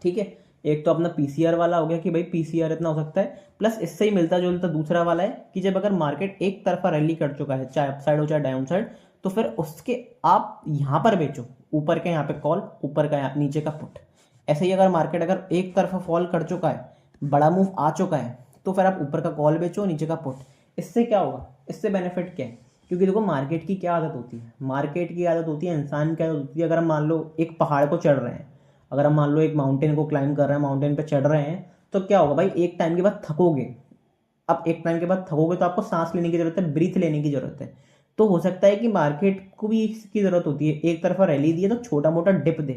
ठीक है, एक तो अपना पीसीआर वाला हो गया कि भाई पीसीआर इतना हो सकता है, प्लस इससे ही मिलता जुलता दूसरा वाला है कि जब अगर मार्केट एक तरफा रैली कर चुका है, चाहे अपसाइड हो चाहे डाउन साइड, तो फिर उसके आप यहाँ पर बेचो, ऊपर के यहाँ पे कॉल, ऊपर का नीचे का पुट। ऐसे ही अगर मार्केट अगर एक तरफा फॉल कर चुका है, बड़ा मूव आ चुका है, तो फिर आप ऊपर का कॉल बेचो, नीचे का पुट। इससे क्या होगा, इससे बेनिफिट क्या है? क्योंकि देखो मार्केट की क्या आदत होती है, मार्केट की आदत होती है, इंसान की आदत होती है, अगर हम मान लो एक पहाड़ को चढ़ रहे हैं, अगर हम मान लो एक माउंटेन को क्लाइंब कर रहे हैं, माउंटेन पे चढ़ रहे हैं, तो क्या होगा भाई, एक टाइम के बाद थकोगे। अब एक टाइम के बाद थकोगे तो आपको सांस लेने की जरूरत है, ब्रीथ लेने की जरूरत है। तो हो सकता है कि मार्केट को भी इसकी जरूरत होती है, एक तरफा रैली दिए तो छोटा मोटा डिप दे,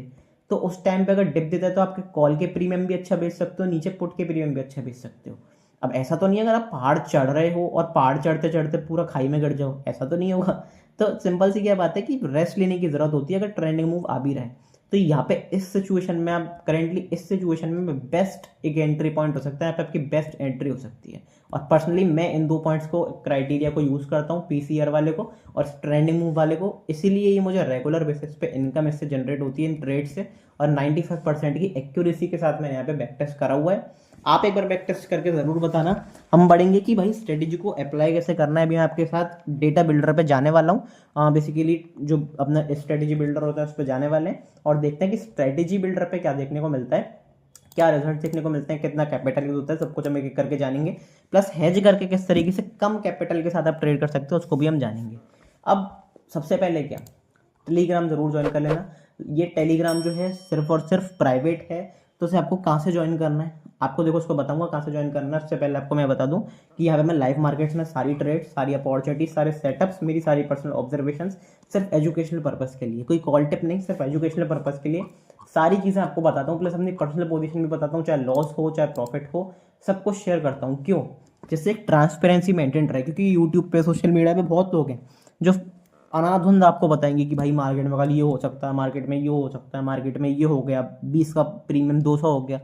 तो उस टाइम पे अगर डिप देता है तो आपके कॉल के प्रीमियम भी अच्छा बेच सकते हो, नीचे पुट के प्रीमियम भी अच्छा बेच सकते हो। अब ऐसा तो नहीं है अगर आप पहाड़ चढ़ रहे हो और पहाड़ चढ़ते चढ़ते पूरा खाई में गिर जाओ, ऐसा तो नहीं होगा। तो सिंपल सी क्या बात है कि रेस्ट लेने की जरूरत होती है अगर ट्रेंडिंग मूव आ भी रहा है। तो यहाँ पे इस सिचुएशन में आप करेंटली इस सिचुएशन में बेस्ट एक एंट्री पॉइंट हो सकता है, यहाँ पे आपकी बेस्ट एंट्री हो सकती है। और पर्सनली मैं इन 2 पॉइंट्स को, क्राइटेरिया को यूज़ करता हूँ, पीसीआर वाले को और ट्रेंडिंग मूव वाले को, इसीलिए ये मुझे रेगुलर बेसिस पे इनकम इससे जनरेट होती है इन ट्रेड से, और 95% की एक्यूरेसी के साथ मैंने यहाँ पे बैक टेस्ट करा हुआ है। आप एक बार बैक टेस्ट करके ज़रूर बताना, हम बढ़ेंगे कि भाई स्ट्रेटेजी को अप्लाई कैसे करना है। अभी मैं आपके साथ डेटा बिल्डर पे जाने वाला हूँ, बेसिकली जो अपना स्ट्रेटेजी बिल्डर होता है उस पर जाने वाले हैं, और देखते हैं कि स्ट्रेटेजी बिल्डर पे क्या देखने को मिलता है, क्या रिजल्ट देखने को मिलते हैं, कितना कैपिटल यूज होता है, सब कुछ हम एक एक करके जानेंगे। प्लस हेज करके किस तरीके से कम कैपिटल के साथ आप ट्रेड कर सकते हो उसको भी हम जानेंगे। अब सबसे पहले क्या, टेलीग्राम जरूर ज्वाइन कर लेना। ये टेलीग्राम जो है सिर्फ और सिर्फ प्राइवेट है, तो उसे आपको कहाँ से ज्वाइन करना है, आपको देखो उसको बताऊंगा कहाँ से ज्वाइन करना है। उससे पहले आपको मैं बता दूं कि यहाँ पे मैं लाइव मार्केट्स में सारी ट्रेड, सारी अपॉर्चुनिटीज, सारे सेटअप्स, मेरी सारी पर्सनल ऑब्जर्वेशंस सिर्फ एजुकेशनल पर्पस के लिए, कोई कॉल टिप नहीं, सिर्फ एजुकेशनल पर्पस के लिए सारी चीज़ें आपको बताता हूँ। प्लस अपनी पर्सनल पोजीशन भी बताता हूँ, चाहे लॉस हो चाहे प्रॉफिट हो, सब कुछ शेयर करता हूँ। क्यों? जिससे एक ट्रांसपेरेंसी मेंटेन रहे, क्योंकि यूट्यूब पे, सोशल मीडिया पे बहुत लोग हैं जो अनाधुंध आपको बताएंगे कि भाई मार्केट में कल ये हो सकता है, मार्केट में ये हो सकता है, मार्केट में ये हो गया, 20 का प्रीमियम 200 हो गया,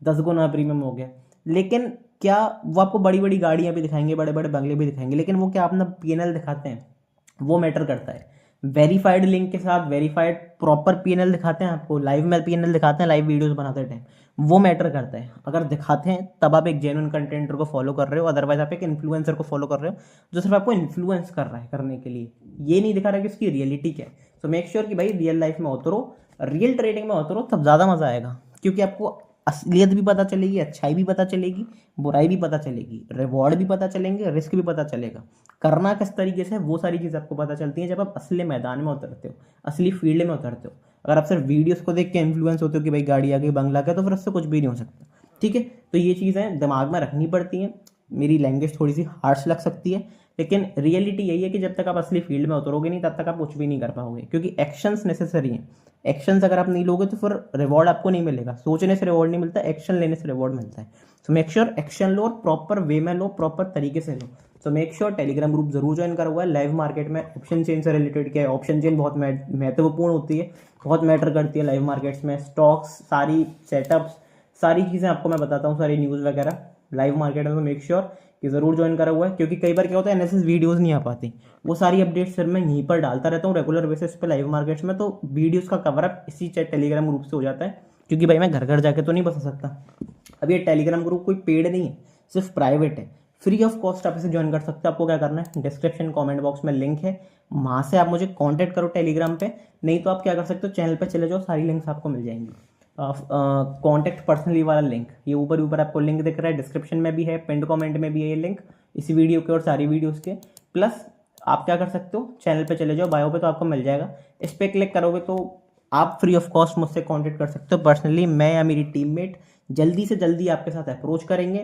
10 गुना प्रीमियम हो गया। लेकिन क्या वो आपको बड़ी बड़ी गाड़ियाँ भी दिखाएंगे, बड़े बड़े बंगले भी दिखाएंगे, लेकिन वो क्या अपना पीएनएल दिखाते हैं? वो मैटर करता है। वेरीफाइड लिंक के साथ वेरीफाइड प्रॉपर पीएनएल दिखाते हैं आपको, लाइव में पीएनएल दिखाते हैं, लाइव वीडियोस बनाते टाइम, वो मैटर करता है। अगर दिखाते हैं तब आप एक जेन्युइन कंटेंटर को फॉलो कर रहे हो, अदरवाइज आप एक इन्फ्लुएंसर को फॉलो कर रहे हो जो सिर्फ आपको इन्फ्लुएंस कर रहा है करने के लिए, ये नहीं दिखा रहा कि उसकी रियलिटी क्या है। सो मेक श्योर कि भाई रियल लाइफ में उतरो, रियल ट्रेडिंग में उतरो, तब ज़्यादा मजा आएगा, क्योंकि आपको असलियत भी पता चलेगी, अच्छाई भी पता चलेगी, बुराई भी पता चलेगी, रिवॉर्ड भी पता चलेंगे, रिस्क भी पता चलेगा, करना किस तरीके से, वो सारी चीज़ आपको पता चलती हैं जब आप असली मैदान में उतरते हो, असली फील्ड में उतरते हो। अगर आप सिर्फ वीडियोस को देख के इन्फ्लुएंस होते हो कि भाई गाड़ी आ गई, बंगला का, तो फिर उससे कुछ भी नहीं हो सकता। ठीक है, तो ये चीज़ें दिमाग में रखनी पड़ती हैं। मेरी लैंग्वेज थोड़ी सी हार्श लग सकती है, लेकिन रियलिटी यही है कि जब तक आप असली फील्ड में उतरोगे नहीं तब तक आप कुछ भी नहीं कर पाओगे, क्योंकि एक्शंस नेसेसरी हैं। एक्शंस अगर आप नहीं लोगे तो फिर रिवॉर्ड आपको नहीं मिलेगा। सोचने से रिवॉर्ड नहीं मिलता, एक्शन लेने से रिवॉर्ड मिलता है। सो मेक श्योर एक्शन लो और प्रॉपर वे में लो, प्रॉपर तरीके से लो। So make sure Telegram group जरूर ज्वाइन करा हुआ है। लाइव मार्केट में ऑप्शन चेन से रिलेटेड क्या है, ऑप्शन चेन बहुत महत्वपूर्ण होती है, बहुत मैटर करती है लाइव मार्केट्स में। स्टॉक्स, सारी सेटअप्स, सारी चीज़ें आपको मैं बताता हूँ, सारी न्यूज़ वगैरह लाइव मार्केट में। तो मेक श्योर कि ज़रूर ज्वाइन करा हुआ है, क्योंकि कई बार क्या होता है एनालिसिस वीडियोस नहीं आ पाती, वो सारी अपडेट्स फिर मैं यहीं पर डालता रहता हूँ रेगुलर बेसिस पे लाइव मार्केट्स में। तो वीडियोस का कवरअप इसी टेलीग्राम ग्रुप से हो जाता है, क्योंकि भाई मैं घर घर जाके तो नहीं बता सकता। अब ये टेलीग्राम ग्रुप कोई पेड नहीं है, सिर्फ प्राइवेट है, फ्री ऑफ कॉस्ट आप इसे ज्वाइन कर सकते हो। आपको क्या करना है, डिस्क्रिप्शन कमेंट बॉक्स में लिंक है, वहाँ से आप मुझे कांटेक्ट करो टेलीग्राम पे। नहीं तो आप क्या कर सकते हो, चैनल पे चले जाओ, सारी लिंक्स आपको मिल जाएंगी। कॉन्टेक्ट पर्सनली वाला लिंक ये ऊपर ऊपर आपको लिंक दिख रहा है, डिस्क्रिप्शन में भी है, पिंड कमेंट में भी है ये लिंक, इसी वीडियो के और सारी वीडियोस के। प्लस आप क्या कर सकते हो, चैनल पे चले जाओ, बायो पे तो आपको मिल जाएगा, इस पर क्लिक करोगे तो आप फ्री ऑफ कॉस्ट मुझसे कांटेक्ट कर सकते हो पर्सनली। मैं या मेरी टीममेट जल्दी से जल्दी आपके साथ अप्रोच करेंगे,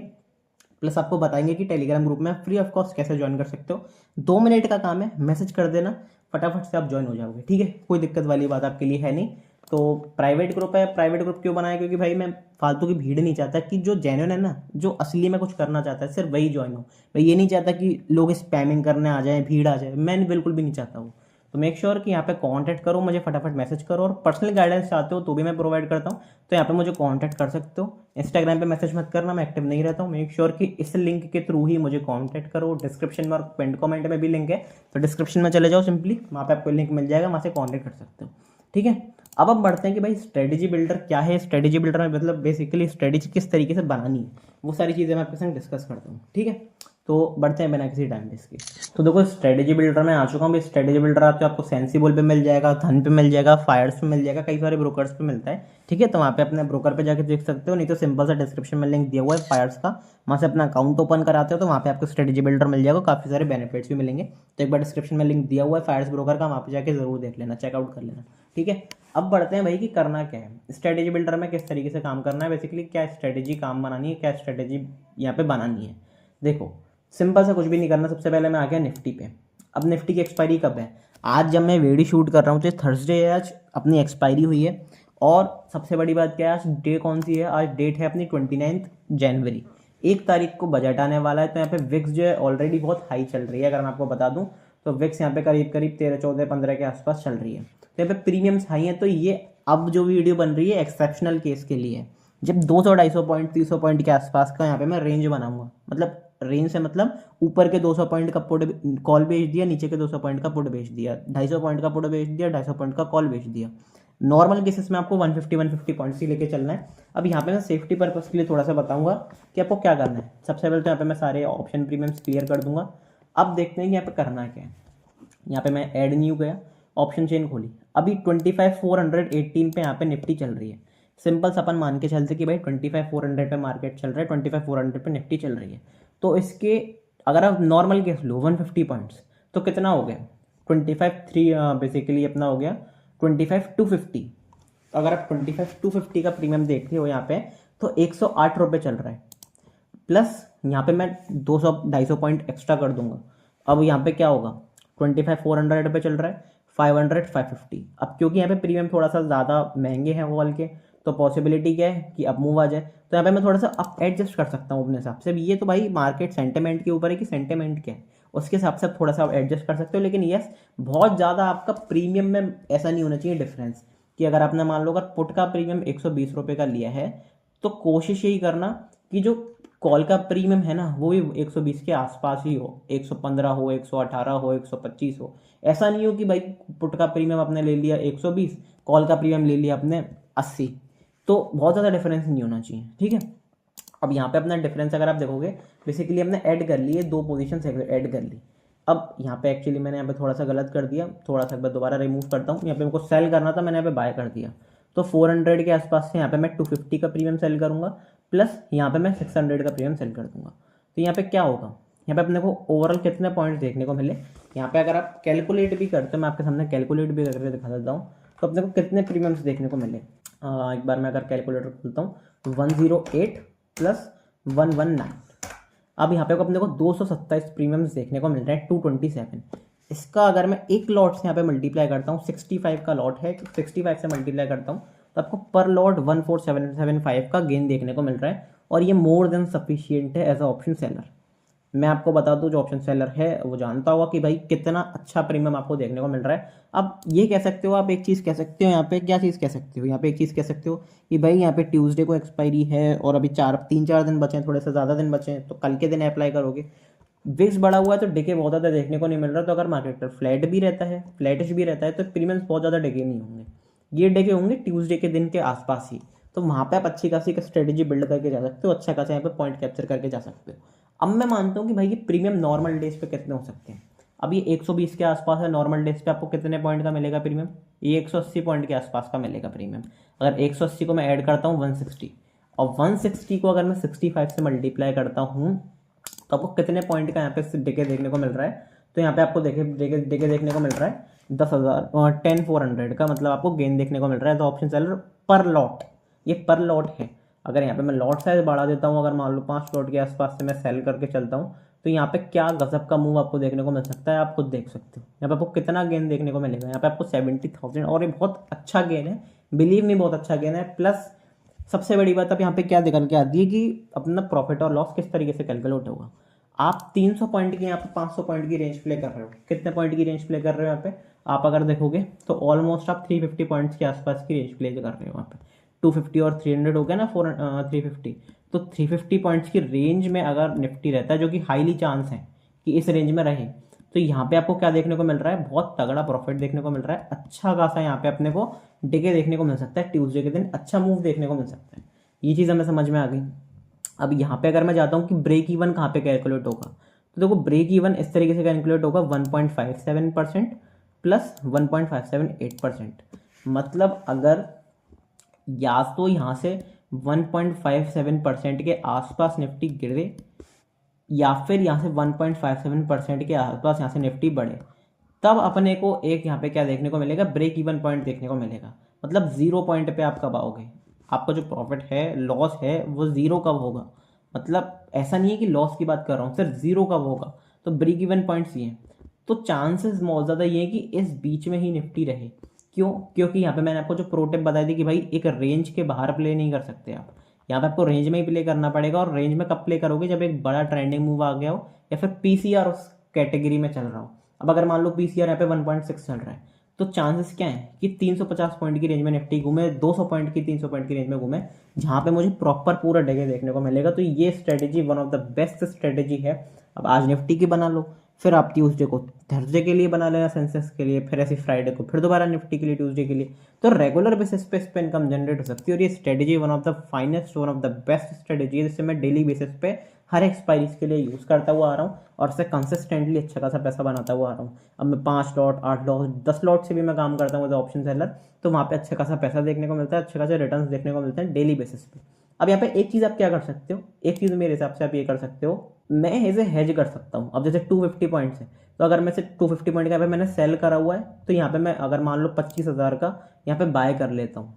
प्लस आपको बताएंगे कि टेलीग्राम ग्रुप में फ्री ऑफ कॉस्ट कैसे ज्वाइन कर सकते हो। 2 मिनट का काम है, मैसेज कर देना, फटाफट से आप ज्वाइन हो जाओगे, ठीक है। कोई दिक्कत वाली बात आपके लिए है नहीं। तो प्राइवेट ग्रुप है, प्राइवेट ग्रुप क्यों बनाया, क्योंकि भाई मैं फालतू की भीड़ नहीं चाहता, कि जो जेन्युइन है ना, जो असली में कुछ करना चाहता है सिर्फ वही ज्वाइन हो। मैं ये नहीं चाहता कि लोग स्पैमिंग करने आ जाएं, भीड़ आ जाए, मैं बिल्कुल भी नहीं चाहता हूँ। तो मेक श्योर कि यहाँ पे कांटेक्ट करो, मुझे फटाफट मैसेज करो, और पर्सनल गाइडेंस चाहते हो तो भी मैं प्रोवाइड करता हूँ, तो यहाँ पे मुझे कांटेक्ट कर सकते हो। इंस्टाग्राम पे मैसेज मत करना, मैं एक्टिव नहीं रहता हूँ। मेक श्योर कि इस लिंक के थ्रू ही मुझे कांटेक्ट करो। डिस्क्रिप्शन में और पिन कमेंट में भी लिंक है, तो डिस्क्रिप्शन में चले जाओ, सिंपली वहाँ पे आपको लिंक मिल जाएगा, वहाँ से कॉन्टेक्ट कर सकते हो, ठीक है। अब हम बढ़ते हैं कि भाई स्ट्रेटेजी बिल्डर क्या है। स्ट्रेटेजी बिल्डर में मतलब बेसिकली स्ट्रेटेजी किस तरीके से बनानी है, वो सारी चीज़ें मैं आपके संग डिस्कस करता हूँ, ठीक है। तो बढ़ते हैं बिना किसी टाइम वेस्ट के। तो देखो स्ट्रेटेजी बिल्डर में आ चुका हूँ। स्ट्रेटेजी बिल्डर आपको सेंसिबल पे मिल जाएगा, धन पे मिल जाएगा, फायर्स पे मिल जाएगा, कई सारे ब्रोकर्स पे मिलता है, ठीक है। तो वहाँ पे अपने ब्रोकर पे जाके देख सकते हो, नहीं तो सिंपल सा डिस्क्रिप्शन में लिंक दिया हुआ है फायर्स का, वहाँ से अपना अकाउंट ओपन कराते हो तो वहाँ पे आपको स्ट्रेटेजी बिल्डर मिल जाएगा, काफ़ी सारे बेनिफिट्स भी मिलेंगे। तो एक बार डिस्क्रिप्शन में लिंक दिया हुआ है फायर्स ब्रोकर का, वहाँ पे जाके जरूर देख लेना, चेकआउट कर लेना, ठीक है। अब बढ़ते हैं भाई कि करना क्या है स्ट्रेटेजी बिल्डर में, किस तरीके से काम करना है, बेसिकली क्या स्ट्रेटेजी काम बनानी है, क्या स्ट्रेटेजी यहाँ पे बनानी है। देखो सिंपल सा कुछ भी नहीं करना। सबसे पहले मैं आ गया निफ्टी पे। अब निफ्टी की एक्सपायरी कब है, आज जब मैं वीडियो शूट कर रहा हूँ तो थर्सडे है, आज अपनी एक्सपायरी हुई है। और सबसे बड़ी बात क्या है, आज डे कौन सी है, आज डेट है अपनी 29 जनवरी। 1 तारीख को बजट आने वाला है। तो यहाँ पे विक्स जो है ऑलरेडी बहुत हाई चल रही है, अगर मैं आपको बता दूं तो विक्स यहाँ पे करीब करीब 13, 14, 15 के आसपास चल रही है। तो यहाँ पे प्रीमियम्स हाई हैं। तो ये अब जो वीडियो बन रही है एक्सेप्शनल केस के लिए है, जब 200, 250 पॉइंट, 300 पॉइंट के आसपास का यहाँ पे मैं रेंज बनाऊंगा। मतलब रेंज से मतलब ऊपर के 200 पॉइंट का पुट कॉल बेच दिया, नीचे के 200 पॉइंट का पुट बेच दिया, 250 पॉइंट का पुट बेच दिया, 250 पॉइंट का कॉल बेच दिया। नॉर्मल केसेस में आपको 150 पॉइंट्स ही लेके चलना है। अब यहाँ पे मैं सेफ्टी पर्पस के लिए थोड़ा सा बताऊंगा कि आपको क्या करना है। सबसे पहले तो यहाँ पे मैं सारे ऑप्शन प्रीमियम्स क्लियर कर दूंगा। अब देखते हैं कि यहाँ पे करना क्या है। यहाँ पे मैं ऐड न्यू गया, ऑप्शन चेन खोली, अभी 25,418 पे यहाँ पे निफ्टी चल रही है। सिंपल सा अपन मान के चलते कि भाई 25,400 पे मार्केट चल रहा है, 25,400 पे निफ्टी चल रही है। तो इसके अगर आप नॉर्मल केस लो 150 पॉइंट्स, तो कितना हो गया 25,3 बेसिकली अपना हो गया 25,250। अगर आप 25,250 का प्रीमियम देखते हो यहाँ पे, तो 108 रुपये चल रहा है। प्लस यहाँ पे मैं 200, 250 पॉइंट एक्स्ट्रा कर दूंगा। अब यहाँ पे क्या होगा, 25,400 पे चल रहा है, 500, 550। अब क्योंकि यहाँ पे प्रीमियम थोड़ा सा ज़्यादा महंगे हैं वो वाले के, तो पॉसिबिलिटी क्या है कि अब मूव आ जाए। तो यहाँ पे मैं थोड़ा सा अप एडजस्ट कर सकता हूँ अपने हिसाब से। ये तो भाई मार्केट सेंटिमेंट के ऊपर है कि सेंटिमेंट क्या है, उसके हिसाब से आप थोड़ा सा एडजस्ट कर सकते हो। लेकिन यस, बहुत ज़्यादा आपका प्रीमियम में ऐसा नहीं होना चाहिए डिफरेंस, कि अगर आपने मान लो अगर पुट का प्रीमियम 120 रुपये का लिया है, तो कोशिश यही करना कि जो कॉल का प्रीमियम है ना वो भी 120 के आसपास ही हो, 115 हो, 118 हो, 125 हो। ऐसा नहीं हो कि भाई पुट का प्रीमियम आपने ले लिया 120, कॉल का प्रीमियम ले लिया आपने 80, तो बहुत ज़्यादा डिफरेंस नहीं होना चाहिए, ठीक है। अब यहाँ पे अपना डिफरेंस अगर आप देखोगे, बेसिकली हमने ऐड कर लिए, 2 पोजीशन ऐड कर ली। अब यहाँ पे एक्चुअली मैंने यहाँ पे थोड़ा सा गलत कर दिया, थोड़ा सा दोबारा रिमूव करता हूँ। यहाँ पे मेरे को सेल करना था, मैंने यहाँ पे बाय कर दिया। तो 400 के आसपास से यहाँ पे मैं 250 का प्रीमियम सेल करूँगा, प्लस यहाँ पे मैं 600 का प्रीमियम सेल कर दूंगा। तो यहाँ पे क्या होगा, यहाँ पे अपने को ओवरऑल कितने पॉइंट्स देखने को मिले। यहाँ पे अगर आप कैलकुलेट भी करते हो, मैं आपके सामने कैलकुलेट भी करके दिखा देता हूँ, तो अपने को कितने प्रीमियम्स देखने को मिले। एक बार मैं अगर कैलकुलेटर खोलता हूँ, 108 प्लस 119, अब यहाँ पे को अपने को 227 प्रीमियम्स देखने को मिल रहा है 227। इसका अगर मैं एक लॉट से यहाँ पे मल्टीप्लाई करता हूँ, 65 का लॉट है, 65 से मल्टीप्लाई करता हूँ तो आपको पर लॉट 14775 का गेन देखने को मिल रहा है, और ये मोर देन सफिशियंट है एज अ ऑप्शन सेलर। मैं आपको बता दूं, जो ऑप्शन सेलर है वो जानता होगा कि भाई कितना अच्छा प्रीमियम आपको देखने को मिल रहा है। अब ये कह सकते हो आप, एक चीज़ कह सकते हो यहाँ पे, क्या चीज़ कह सकते हो यहाँ पे, एक चीज़ कह सकते हो कि भाई यहाँ पे ट्यूसडे को एक्सपायरी है और अभी 3-4 दिन बचे हैं, थोड़े से ज़्यादा दिन बचे हैं, तो कल के दिन अप्लाई करोगे। विक्स बढ़ा हुआ है तो डिके बहुत ज़्यादा देखने को नहीं मिल रहा, तो अगर मार्केट पर फ्लैट भी रहता है, फ्लैटिश भी रहता है, तो प्रीमियम्स बहुत ज़्यादा डिके नहीं होंगे। ये डिके होंगे ट्यूसडे के दिन के आसपास ही, तो वहाँ पे आप अच्छी खासी स्ट्रेटेजी बिल्ड करके जा सकते हो, अच्छा खासा यहाँ पे पॉइंट कैप्चर करके जा सकते हो। अब मैं मानता हूँ कि भाई ये प्रीमियम नॉर्मल डेज पे कितने हो सकते हैं। अब ये 120 के आसपास है, नॉर्मल डेज पे आपको कितने पॉइंट का मिलेगा प्रीमियम, ये 180 पॉइंट के आसपास का मिलेगा प्रीमियम। अगर 180 को मैं ऐड करता हूँ 160, और 160 को अगर मैं 65 से मल्टीप्लाई करता हूँ तो आपको कितने पॉइंट का यहाँ पे डिके देखने को मिल रहा है। तो यहाँ पे आपको डिके देखने को मिल रहा है 10,000 और 10,400 का, मतलब आपको गेन देखने को मिल रहा है। तो ऑप्शन सेलर पर लॉट, ये पर लॉट है। अगर यहाँ पे मैं लॉट साइज बढ़ा देता हूँ, अगर मान लो 5 लॉट के आसपास से मैं सेल करके चलता हूँ, तो यहाँ पे क्या गजब का मूव आपको देखने को मिल सकता है, आप खुद देख सकते हो। यहाँ पे आपको कितना गेन देखने को मिलेगा, यहाँ पे आपको 70,000, और ये बहुत अच्छा गेन है, बिलीव मी बहुत अच्छा गेन है। प्लस सबसे बड़ी बात अब यहाँ पे क्या निकल के आती है कि अपना प्रॉफिट और लॉस किस तरीके से कैलकुलेट होगा। आप 300 पॉइंट की यहाँ पे 500 पॉइंट की रेंज प्ले कर रहे हो, कितने पॉइंट की रेंज प्ले कर रहे हो यहाँ पे, आप अगर देखोगे तो ऑलमोस्ट आप 350 पॉइंट्स के आसपास की रेंज प्ले कर रहे हो। वहाँ पे 250 और 300 हो गया ना, 350, तो 350 पॉइंट्स की रेंज में अगर निफ्टी रहता है, जो कि हाईली चांस है कि इस रेंज में रहे, तो यहाँ पे आपको क्या देखने को मिल रहा है, बहुत तगड़ा प्रॉफिट देखने को मिल रहा है। अच्छा खासा यहाँ पे अपने को डिके देखने को मिल सकता है, ट्यूसडे के दिन अच्छा मूव देखने को मिल सकता है। ये चीज़ हमें समझ में आ गई। अब यहाँ पे अगर मैं जाता हूँ कि ब्रेक इवन कहाँ पे कैलकुलेट होगा, तो देखो ब्रेक इवन इस तरीके से कैलकुलेट होगा 1.57% प्लस 1.578%। मतलब अगर या तो यहाँ से 1.57% के आसपास निफ्टी गिरे, या फिर यहाँ से 1.57% के आसपास यहाँ से निफ्टी बढ़े, तब अपने को एक यहाँ पे क्या देखने को मिलेगा, ब्रेक इवन पॉइंट देखने को मिलेगा। मतलब 0 पॉइंट पे आप कब आओगे, आपका जो प्रॉफिट है, लॉस है, वो 0 कब होगा। मतलब ऐसा नहीं है कि लॉस की बात कर रहा हूँ, सिर्फ 0 कब होगा, तो ब्रेक इवन पॉइंट्स ये हैं। तो चांसेस बहुत ज़्यादा ये है कि इस बीच में ही निफ्टी रहे। क्यों? क्योंकि यहाँ पे मैंने आपको जो प्रो टिप बताई थी कि भाई एक रेंज के बाहर प्ले नहीं कर सकते आप, यहाँ पे आपको रेंज में ही प्ले करना पड़ेगा। और रेंज में कब प्ले करोगे, जब एक बड़ा ट्रेंडिंग मूव आ गया हो, या फिर पीसीआर उस कैटेगरी में चल रहा हो। अब अगर मान लो पीसीआर यहाँ पे 1.6 चल रहा है, तो चांसेस क्या है कि 350 पॉइंट की रेंज में निफ्टी घूमे, 200 पॉइंट की 300 पॉइंट की रेंज में घूमे, जहाँ पे मुझे प्रॉपर पूरा डगे देखने को मिलेगा। तो ये strategy one of the best strategy है। अब आज निफ्टी की बना लो, फिर आप ट्यूसडे को थर्सडे के लिए बना लेना सेंसेक्स के लिए, फिर ऐसे फ्राइडे को फिर दोबारा निफ्टी के लिए, ट्यूसडे के लिए। तो रेगुलर बेसिस पे इस पे इनकम जनरेट हो सकती है। और ये strategy one of the finest, one of the best strategy है, जिससे मैं डेली बेसिस पे हर एक्सपायरीज के लिए यूज़ करता हुआ आ रहा हूँ, और इससे कंसिस्टेंटली अच्छा खासा पैसा बनाता हुआ आ रहा हूँ। अब मैं 5 लॉट, 8 लॉट, 10 लॉट से भी मैं काम करता हूँ एज ऑप्शन सेलर, तो वहाँ पे अच्छा खासा पैसा देखने को मिलता है, अच्छे खासे रिटर्न देखने को मिलते हैं डेली बेसिस पे। अब यहाँ पे एक चीज़ आप क्या कर सकते हो, एक चीज़ मेरे हिसाब से आप ये कर सकते हो, मैं एज ए हेज कर सकता हूँ। अब जैसे 250 पॉइंट्स है, तो अगर मैं से 250 पॉइंट का यहाँ पे मैंने सेल करा हुआ है, तो यहाँ पे मैं अगर मान लो 25,000 का यहाँ पे बाय कर लेता हूँ,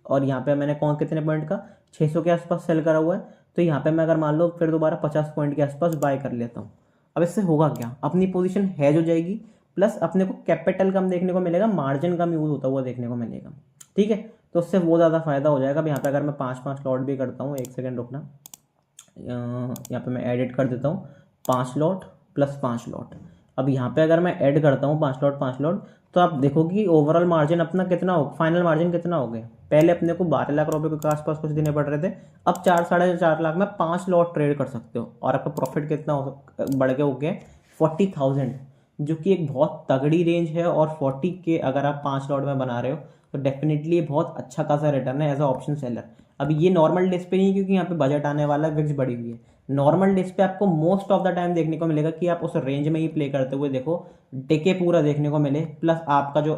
और यहाँ पे मैंने कितने पॉइंट का 600 के आसपास सेल करा हुआ है, तो यहाँ पे मैं अगर मान लो फिर दोबारा 50 पॉइंट के आसपास बाय कर लेता हूँ। अब इससे होगा क्या, अपनी पोजीशन हैज हो जाएगी, प्लस अपने को कैपिटल कम देखने को मिलेगा, मार्जिन कम यूज होता हुआ देखने को मिलेगा। ठीक है, तो उससे वो ज़्यादा फायदा हो जाएगा। अब यहाँ पे अगर मैं 5-5 लॉट भी करता हूँ, एक सेकेंड रुकना, यहाँ पे मैं एडिट कर देता हूँ 5 लॉट प्लस 5 लॉट। अब यहाँ पे अगर मैं ऐड करता हूँ 5 लॉट, तो आप देखोगे कि ओवरऑल मार्जिन अपना कितना हो, फाइनल मार्जिन कितना हो गया। पहले अपने को 12 लाख रुपए के आसपास कुछ देने पड़ रहे थे, अब 4-4.5 लाख में 5 लॉट ट्रेड कर सकते हो, और आपका प्रॉफिट कितना बढ़ के हो गया 40,000, जो कि एक बहुत तगड़ी रेंज है। और 40 के अगर आप 5 लॉट में बना रहे हो, तो डेफिनेटली ये बहुत अच्छा खासा रिटर्न है एज अ ऑप्शन सेलर। अब ये नॉर्मल डेज पे नहीं है, क्योंकि यहाँ पे बजट आने वाला है, विक्स बढ़ी हुई है। नॉर्मल डेज पे आपको मोस्ट ऑफ द टाइम देखने को मिलेगा कि आप उस रेंज में ही प्ले करते हुए देखो, डिके पूरा देखने को मिले, प्लस आपका जो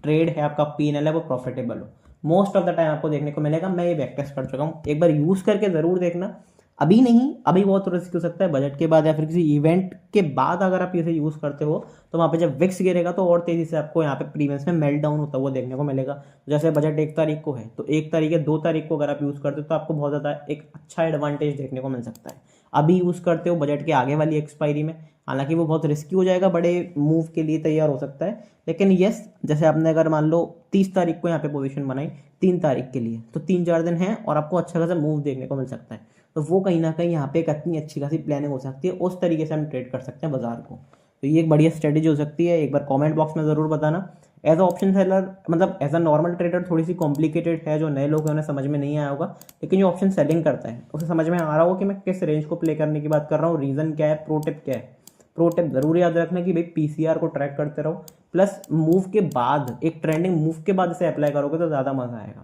ट्रेड है, आपका पीएनएल है, वो प्रॉफिटेबल हो। मोस्ट ऑफ द टाइम आपको देखने को मिलेगा। मैं ये बैक टेस्ट कर चुका हूँ, एक बार यूज़ करके ज़रूर देखना। अभी नहीं, अभी बहुत रिस्क हो सकता है, बजट के बाद या फिर किसी इवेंट के बाद अगर आप इसे यूज़ करते हो, तो वहाँ पे जब विक्स गिरेगा तो और तेज़ी से आपको यहाँ पे प्रीमियम्स में मेल्ट डाउन होता हुआ देखने को मिलेगा। जैसे बजट 1 तारीख को है, तो 1 तारीख या 2 तारीख को अगर आप यूज़ करते हो, तो आपको बहुत ज़्यादा एक अच्छा एडवांटेज देखने को मिल सकता है। अभी यूज़ करते हो बजट के आगे वाली एक्सपायरी में, हालांकि वो बहुत रिस्की हो जाएगा, बड़े मूव के लिए तैयार हो सकता है, लेकिन यस जैसे आपने अगर मान लो 30 तारीख को यहाँ पे पोजीशन बनाई 3 तारीख के लिए, तो 3-4 दिन हैं और आपको अच्छा खासा मूव देखने को मिल सकता है, तो वो कहीं ना कहीं यहाँ पे एक इतनी अच्छी खासी प्लानिंग हो सकती है, उस तरीके से हम ट्रेड कर सकते हैं बाजार को। तो ये एक बढ़िया स्ट्रेटेजी हो सकती है, एक बार कमेंट बॉक्स में ज़रूर बताना। एज अ ऑप्शन सेलर मतलब एज अ नॉर्मल ट्रेडर थोड़ी सी कॉम्प्लिकेटेड है, जो नए लोग हैं उन्हें समझ में नहीं आया होगा, लेकिन जो ऑप्शन सेलिंग करता है उसे समझ में आ रहा हो कि मैं किस रेंज को प्ले करने की बात कर रहा हूँ, रीज़न क्या है, प्रो टिप क्या है। प्रो टिप जरूर याद रखना कि भाई पीसीआर को ट्रैक करते रहो, प्लस मूव के बाद एक ट्रेंडिंग मूव के बाद इसे अप्लाई करोगे तो ज़्यादा मज़ा आएगा,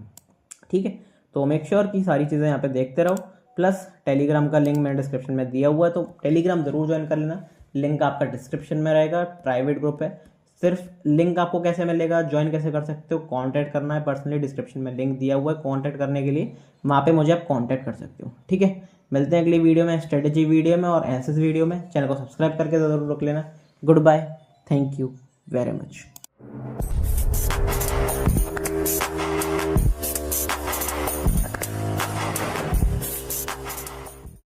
ठीक है। तो मेक श्योर कि सारी चीज़ें यहाँ पे देखते रहो, प्लस टेलीग्राम का लिंक मैंने डिस्क्रिप्शन में दिया हुआ है, तो टेलीग्राम जरूर ज्वाइन कर लेना, लिंक आपका डिस्क्रिप्शन में रहेगा, प्राइवेट ग्रुप है। सिर्फ लिंक आपको कैसे मिलेगा, ज्वाइन कैसे कर सकते हो, कांटेक्ट करना है पर्सनली, डिस्क्रिप्शन में लिंक दिया हुआ है कांटेक्ट करने के लिए, वहाँ पे मुझे आप कांटेक्ट कर सकते हो, ठीक है। मिलते हैं अगली वीडियो में, स्ट्रेटेजी वीडियो में और एनालिसिस वीडियो में। चैनल को सब्सक्राइब करके ज़रूर रख लेना। Goodbye, thank you very much.